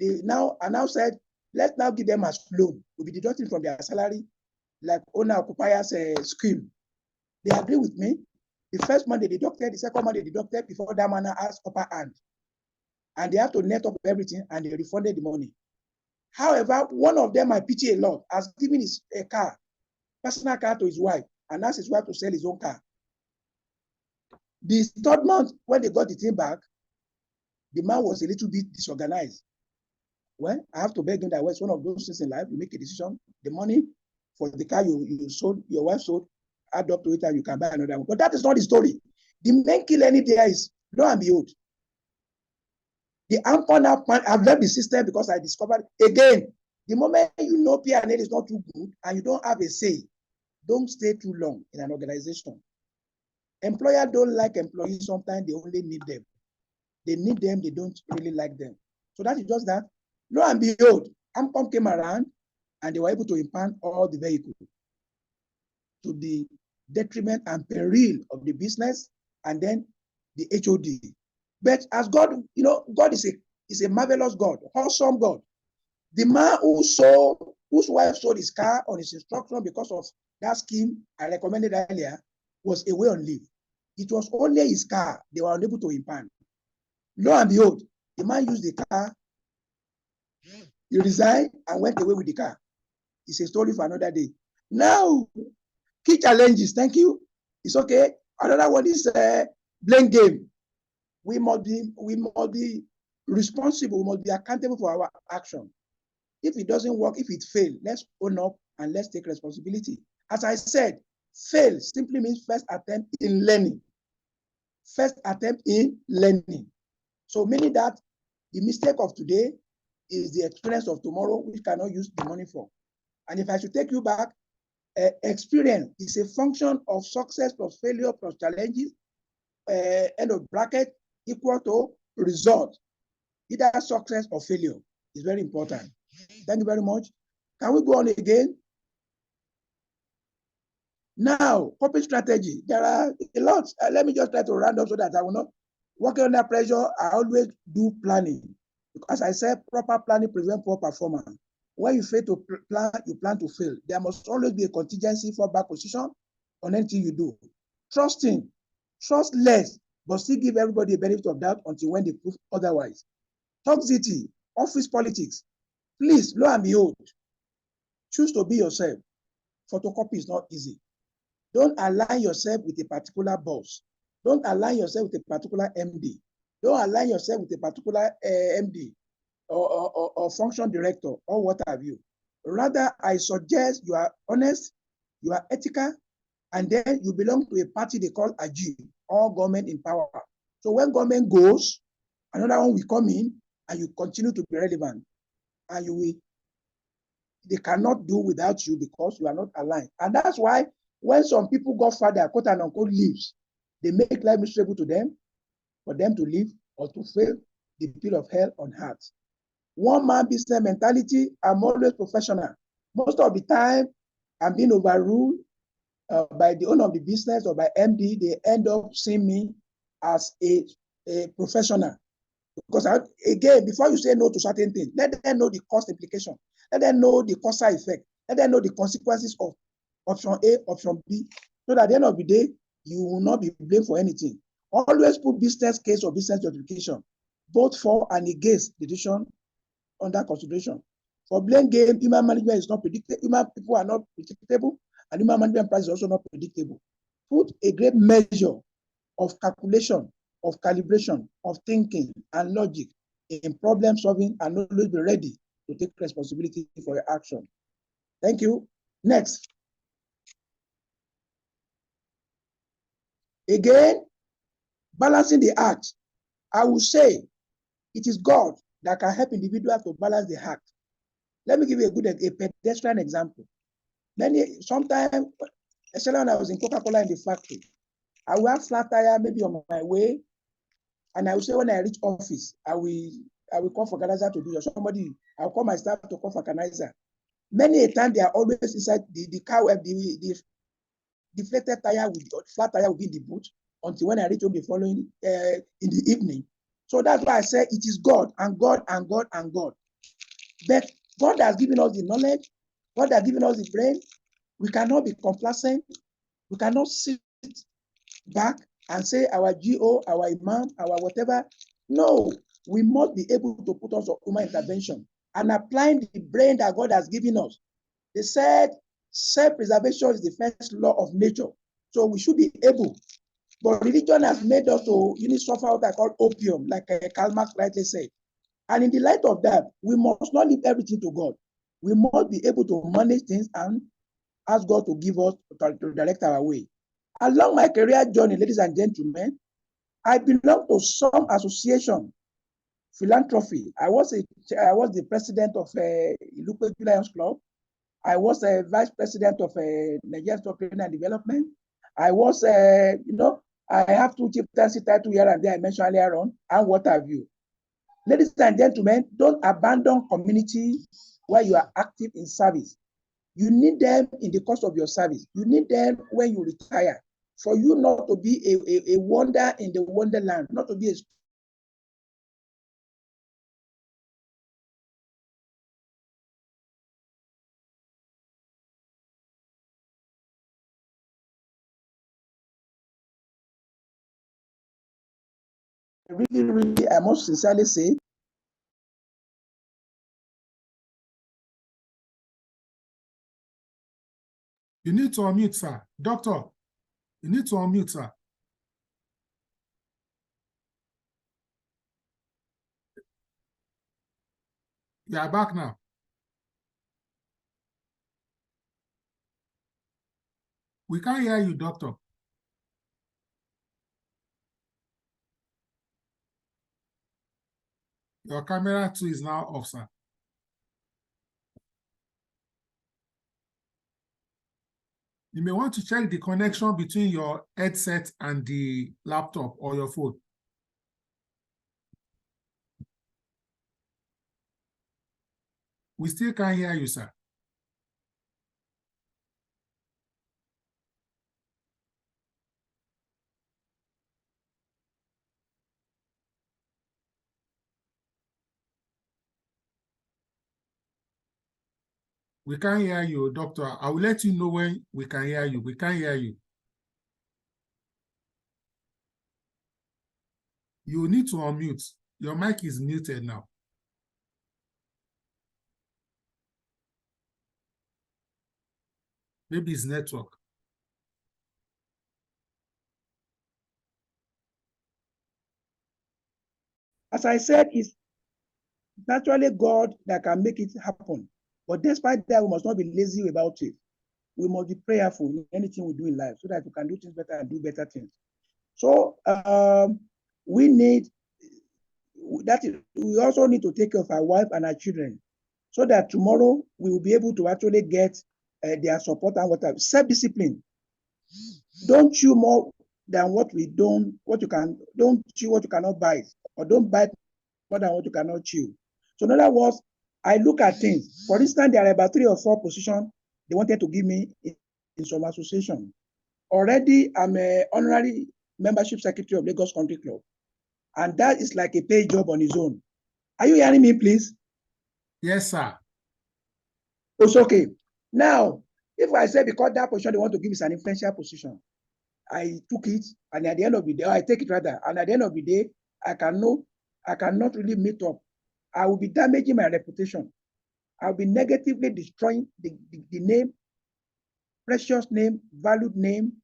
They now said, let's now give them as loan. We'll be deducting from their salary, like owner occupiers scheme. They agree with me. The first month they deducted, the second month they deducted before that man has upper hand. And they have to net up everything and they refunded the money. However, one of them I pity a lot has given his car personal car to his wife and asked his wife to sell his own car. The third month, when they got the thing back, the man was a little bit disorganized. Well, I have to beg him that it's one of those things in life. You make a decision, the money for the car you sold, your wife sold, add up to it and you can buy another one. But that is not the story. The main key learning there is, lo and behold, the AMCON have left the system because I discovered, again, the moment you know P&L is not too good and you don't have a say, don't stay too long in an organization. Employers don't like employees. Sometimes they only need them. They need them. They don't really like them. So that is just that. Lo and behold, AMCON came around and they were able to impound all the vehicles to the detriment and peril of the business and then the HOD. But as God, you know, God is a marvelous God, awesome God. The man whose wife sold his car on his instruction because of that scheme I recommended earlier was away on leave. It was only his car they were unable to impound. Lo and behold, the man used the car, he resigned and went away with the car. It's a story for another day. Now, key challenges, thank you. It's okay. Another one is blame game. We must be responsible, we must be accountable for our action. If it doesn't work, if it fails, let's own up and let's take responsibility. As I said, fail simply means first attempt in learning. First attempt in learning. So meaning that the mistake of today is the experience of tomorrow, which cannot use the money for. And if I should take you back, experience is a function of success plus failure plus challenges, end of bracket, equal to result. Either success or failure is very important. Thank you very much. Can we go on again? Now, corporate strategy. There are a lot. Let me just try to round up so that I will not work under pressure. I always do planning. As I said, proper planning prevents poor performance. When you fail to plan, you plan to fail. There must always be a contingency for back position on anything you do. Trusting, trust less, but still give everybody a benefit of doubt until when they prove otherwise. Toxicity, office politics. Please, lo and behold, choose to be yourself. Photocopy is not easy. Don't align yourself with a particular boss. Don't align yourself with a particular MD. Don't align yourself with a particular MD or function director or what have you. Rather, I suggest you are honest, you are ethical, and then you belong to a party they call Azeez, or government in power. So when government goes, another one will come in and you continue to be relevant. And they cannot do without you because you are not aligned. And that's why when some people go further, quote and unquote, leaves, they make life miserable to them, for them to live or to fail the pit of hell on earth. One man business mentality, I'm always professional. Most of the time, I'm being overruled by the owner of the business or by MD. They end up seeing me as a professional. Because again, before you say no to certain things, let them know the cost implication. Let them know the cause effect. Let them know the consequences of option A, option B, so that at the end of the day, you will not be blamed for anything. Always put business case or business justification, both for and against the decision under consideration. For blame game, human management is not predictable. Human people are not predictable, and human management price is also not predictable. Put a great measure of calculation, of calibration, of thinking and logic in problem solving, and always be ready to take responsibility for your action. Thank you. Next. Again, balancing the act. I will say it is God that can help individuals to balance the act. Let me give you a pedestrian example. Sometimes, especially when I was in Coca-Cola in the factory, I will have flat tire maybe on my way, and I will say when I reach office, I will call for organizer to do it. Somebody, I'll call my staff to call for organizer. Many a time they are always inside the car where the deflated tire with the flat tire will be in the boot until when I reach home the following in the evening. So that's why I say it is God and God and God and God. But God has given us the knowledge. God has given us the brain. We cannot be complacent. We cannot sit back and say our GO, our imam, our whatever. No, we must be able to put us on human intervention and applying the brain that God has given us. They said Self-preservation is the first law of nature. So we should be able. But religion has made us to suffer what I call opium, like Karl Marx rightly said. And in the light of that, we must not leave everything to God. We must be able to manage things and ask God to give us, to direct our way. Along my career journey, ladies and gentlemen, I belong to some association, philanthropy. I was the president of Ilupe Lions Club. I was a vice president of Nigerian Entrepreneur and Development. I was, I have 2 chieftaincy titles here and there I mentioned earlier on, and what have you. Ladies and gentlemen, don't abandon community where you are active in service. You need them in the course of your service. You need them when you retire, for you not to be a wonder in the wonderland, not to be a really, I must sincerely say, You need to unmute, sir. Doctor, you need to unmute, sir. You are back now. We can't hear you, doctor. Your camera too is now off, sir. You may want to check the connection between your headset and the laptop or your phone. We still can't hear you, sir. We can't hear you, doctor. I will let you know when we can hear you. We can't hear you. You need to unmute. Your mic is muted now. Maybe it's network. As I said, it's naturally God that can make it happen. But despite that, we must not be lazy about it. We must be prayerful in anything we do in life so that we can do things better and do better things. So we need that. We also need to take care of our wife and our children so that tomorrow we will be able to actually get their support and whatever. Self-discipline. Don't chew more than what we don't, don't chew what you cannot bite, or don't bite more than what you cannot chew. So in other words, I look at things. For instance, there are about 3 or 4 positions they wanted to give me in some association. Already, I'm an honorary membership secretary of Lagos Country Club. And that is like a paid job on its own. Are you hearing me, please? Yes, sir. It's okay. Now, if I say because that position they want to give is an influential position, I took it, and at the end of the day, I take it rather, and at the end of the day, I cannot really meet up. I will be damaging my reputation. I'll be negatively destroying the name, precious name, valued name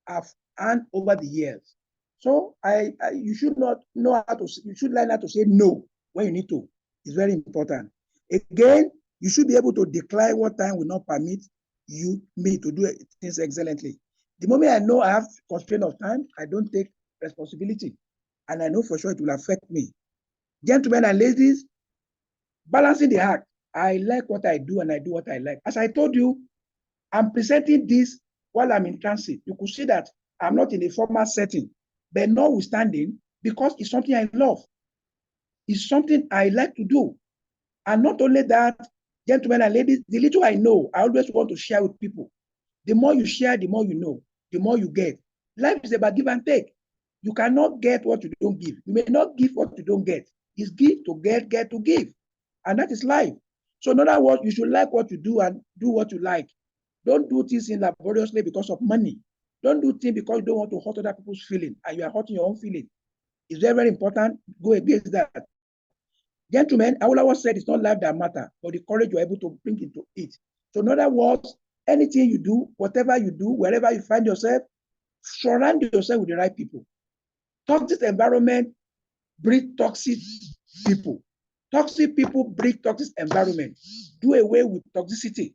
I've earned over the years. So you should not know how to. You should learn how to say no when you need to. It's very important. Again, you should be able to decline what time will not permit me to do things excellently. The moment I know I have constraint of time, I don't take responsibility, and I know for sure it will affect me. Gentlemen and ladies, balancing the act. I like what I do and I do what I like. As I told you, I'm presenting this while I'm in transit. You could see that I'm not in a formal setting, but notwithstanding, because it's something I love. It's something I like to do. And not only that, gentlemen and ladies, the little I know, I always want to share with people. The more you share, the more you know, the more you get. Life is about give and take. You cannot get what you don't give. You may not give what you don't get. It's give to get to give. And that is life. So in other words, you should like what you do and do what you like. Don't do things laboriously because of money. Don't do things because you don't want to hurt other people's feelings and you are hurting your own feelings. It's very, very important. Go against that. Gentlemen, Awolowo said it's not life that matters, but the courage you're able to bring into it. So in other words, anything you do, whatever you do, wherever you find yourself, surround yourself with the right people. Toxic environment breed toxic people. Toxic people breed toxic environment. Do away with toxicity.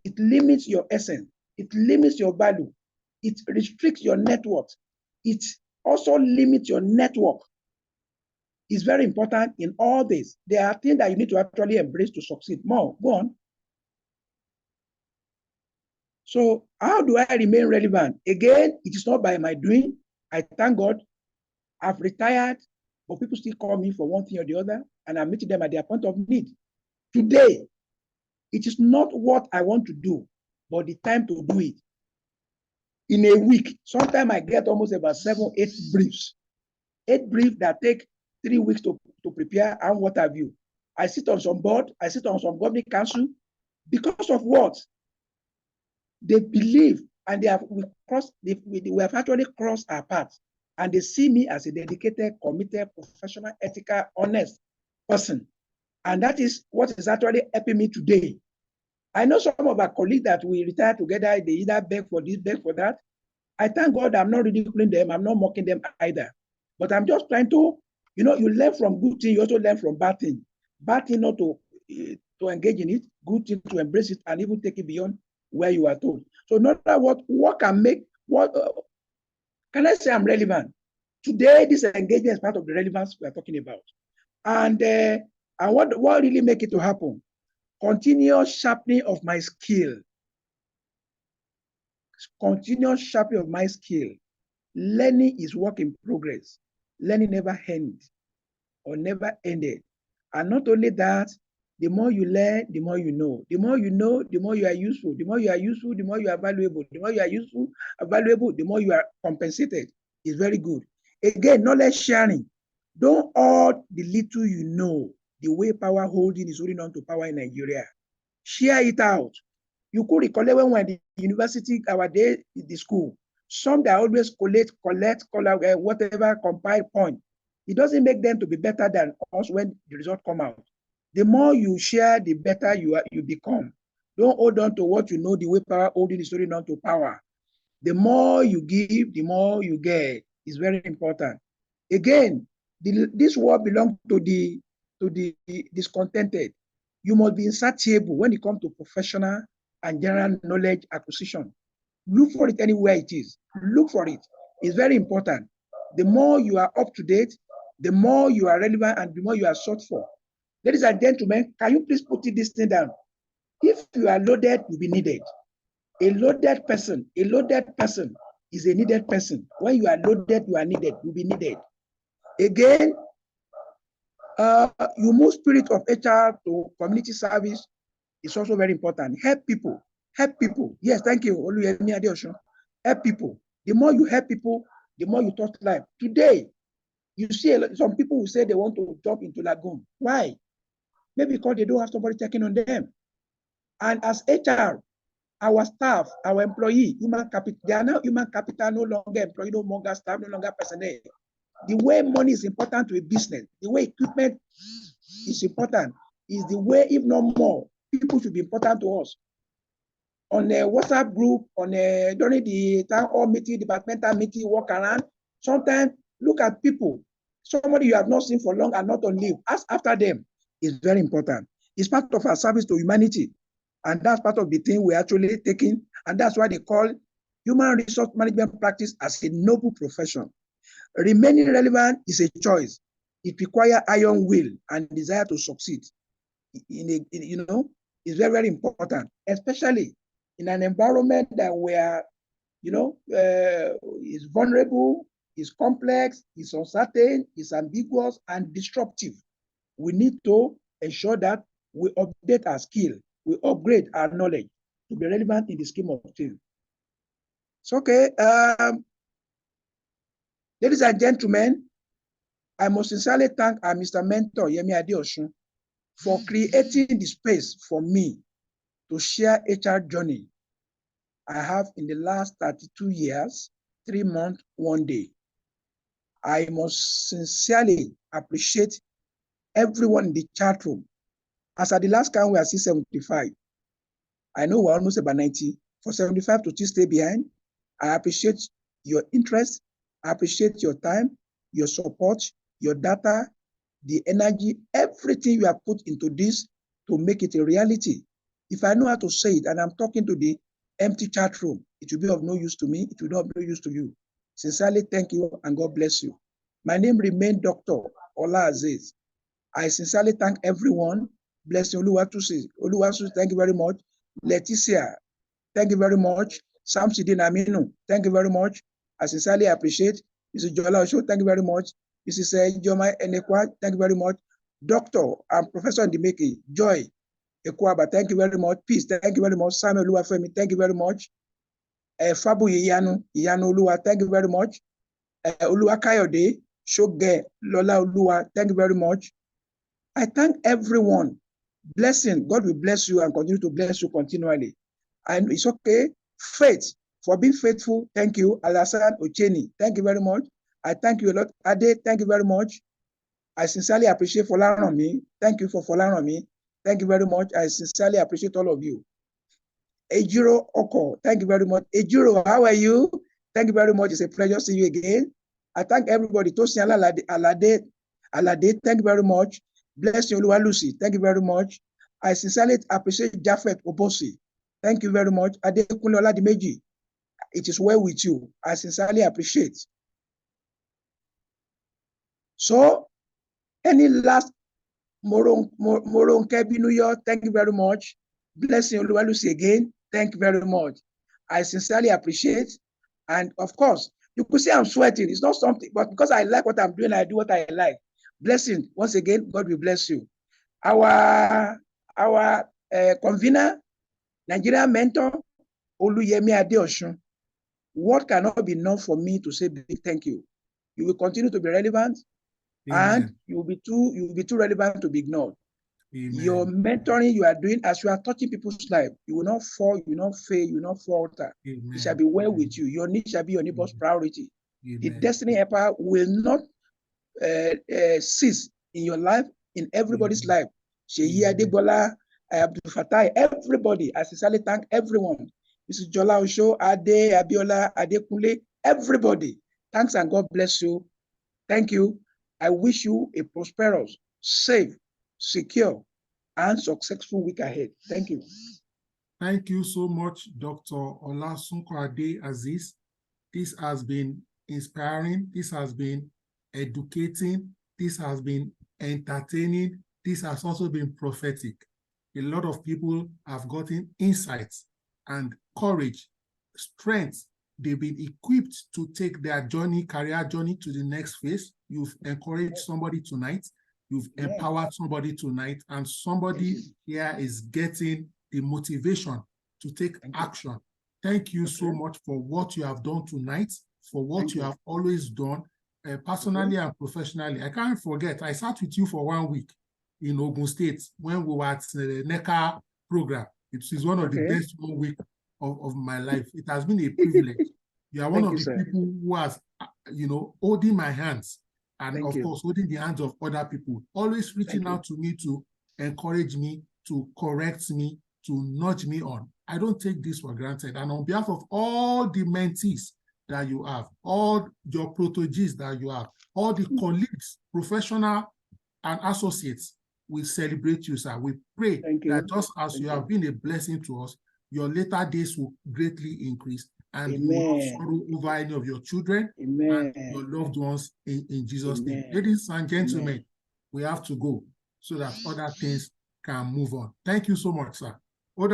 It limits your essence. It limits your value. It restricts your network. It also limits your network. It's very important in all this. There are things that you need to actually embrace to succeed. More, go on. So how do I remain relevant? Again, it is not by my doing. I thank God. I've retired, but people still call me for one thing or the other, and I'm meeting them at their point of need. Today, it is not what I want to do, but the time to do it. In a week, sometimes I get almost about 7, 8 briefs. 8 briefs that take 3 weeks to prepare and what have you. I sit on some board, I sit on some governing council. Because of what? They believe, and we have actually crossed our paths, and they see me as a dedicated, committed, professional, ethical, honest person. And that is what is actually helping me today. I know some of our colleagues that we retire together, they either beg for this, beg for that. I thank God I'm not ridiculing them, I'm not mocking them either. But I'm just trying to, you learn from good things, you also learn from bad things. Bad thing not to engage in it, good thing to embrace it, and even take it beyond where you are told. So no matter what can make, can I say I'm relevant? Today, this engagement is part of the relevance we are talking about. And what really make it to happen? Continuous sharpening of my skill. Continuous sharpening of my skill. Learning is work in progress. Learning never ends or never ended. And not only that, the more you learn, the more you know. The more you know, the more you are useful. The more you are useful, the more you are valuable. The more you are useful and valuable, the more you are compensated. It's very good. Again, knowledge sharing. Don't hoard the little you know. The way power holding is holding on to power in Nigeria. Share it out. You could recollect when we were in the university, our day in the school, some that always collect, whatever compile point. It doesn't make them to be better than us when the result come out. The more you share, the better you become. Don't hold on to what you know, the way power holding is holding on to power. The more you give, the more you get. It's very important. Again, this world belongs to the discontented. You must be insatiable when it comes to professional and general knowledge acquisition. Look for it anywhere it is. Look for it. It's very important. The more you are up to date, the more you are relevant, and the more you are sought for. Ladies and gentlemen, can you please put this thing down? If you are loaded, you'll be needed. A loaded person is a needed person. When you are loaded, you are needed. You'll be needed. Again, you move spirit of HR to community service. It's also very important. Help people. Help people. Yes, thank you. Help people. The more you help people, the more you touch life. Today, you see some people who say they want to jump into Lagoon. Why? Maybe because they don't have somebody checking on them. And as HR, our staff, our employee, human capital, they are now human capital, no longer employee, no longer staff, no longer personnel. The way money is important to a business, the way equipment is important, is the way, if not more, people should be important to us. On a WhatsApp group, during the town hall meeting, departmental meeting, walk around, sometimes look at people. Somebody you have not seen for long and not on leave, ask after them. It's very important. It's part of our service to humanity. And that's part of the thing we're actually taking. And that's why they call human resource management practice as a noble profession. Remaining relevant is a choice. It requires iron will and desire to succeed. It's very, very important, especially in an environment that where, is vulnerable, is complex, is uncertain, is ambiguous, and disruptive. We need to ensure that we update our skill, we upgrade our knowledge to be relevant in the scheme of things. It's okay. Ladies and gentlemen, I must sincerely thank our Mr. Mentor, Yemi Adeosun, for creating the space for me to share HR journey I have in the last 32 years, 3 months, 1 day. I must sincerely appreciate everyone in the chat room. As at the last count, we are 675. I know we're almost about 90. For 75 to still stay behind, I appreciate your interest. I appreciate your time, your support, your data, the energy, everything you have put into this to make it a reality. If I know how to say it and I'm talking to the empty chat room, it will be of no use to me. It will not be of no use to you. Sincerely, thank you and God bless you. My name remains Dr. Ola Azeez. I sincerely thank everyone. Bless you, Oluwatusi, thank you very much. Leticia, thank you very much. Samsidin Aminu, thank you very much. I sincerely appreciate. Mrs. Jola Osho, thank you very much. Mrs. Joma Enekwa, thank you very much. Doctor and Professor Ndimeke, Joy Ekwaba, thank you very much. Peace, thank you very much. Samuel Oluwafemi, thank you very much. Fabu Iyanu Oluwa, thank you very much. Oluwa Kayode, Shoge Lola Oluwa, thank you very much. I thank everyone. Blessing, God will bless you and continue to bless you continually. And it's okay. Faith, for being faithful, thank you. Alasan Ocheni, thank you very much. I thank you a lot. Ade, thank you very much. I sincerely appreciate Folaranmi. Thank you for Folaranmi. Thank you very much. I sincerely appreciate all of you. Ejiro Oko, thank you very much. Ejiro, how are you? Thank you very much. It's a pleasure to see you again. I thank everybody. Tosin Alade, thank you very much. Bless you, Lucy. Thank you very much. I sincerely appreciate Jafet Obosi. Thank you very much. Adekunle Oladimeji. It is well with you. I sincerely appreciate. So, any last Moron Kebi New York, thank you very much. Blessing Oluwalusi again, thank you very much. I sincerely appreciate. And of course, you could say I'm sweating. It's not something, but because I like what I'm doing, I do what I like. Blessing, once again, God will bless you. Our convener, Nigerian mentor, Oluyemi Adeosun. What cannot be enough for me to say big thank you. You will continue to be relevant. Amen. And you will be too relevant to be ignored. Amen. Your mentoring you are doing as you are touching people's life, you will not fall, you will not fail, you will not falter. Amen. It shall be well with you. Your need shall be your neighbor's priority. Amen. The destiny helper will not cease in your life, in everybody's life. Sheyi Adegbola, Abdul Fatai, everybody. I sincerely thank everyone. Mrs. Jola Osho, Ade, Abiola, Adekunle, everybody. Thanks and God bless you. Thank you. I wish you a prosperous, safe, secure, and successful week ahead. Thank you. Thank you so much, Dr. Olasunko Ade Azeez. This has been inspiring. This has been educating. This has been entertaining. This has also been prophetic. A lot of people have gotten insights and courage, strength. They've been equipped to take their journey, career journey to the next phase. You've encouraged somebody tonight. You've empowered somebody tonight, and somebody here is getting the motivation to take action. Thank you so much for what you have done tonight, for what you have always done, personally and professionally. I can't forget, I sat with you for 1 week in Ogun State when we were at the NECA program. It is one of the best 1 week of my life. It has been a privilege. You are one of the people who has, holding my hands and of course, holding the hands of other people, always reaching out to me to encourage me, to correct me, to nudge me on. I don't take this for granted. And on behalf of all the mentees that you have, all your proteges that you have, all the colleagues, professional and associates, we celebrate you, sir. We pray that just as you have been a blessing to us, your later days will greatly increase, and you will not sorrow over any of your children and your loved ones in Jesus' name. Ladies and gentlemen, we have to go so that other things can move on. Thank you so much, sir. Thank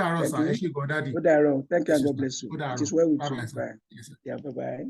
you, and God bless you. It is well with you. Bye. Yeah, bye-bye.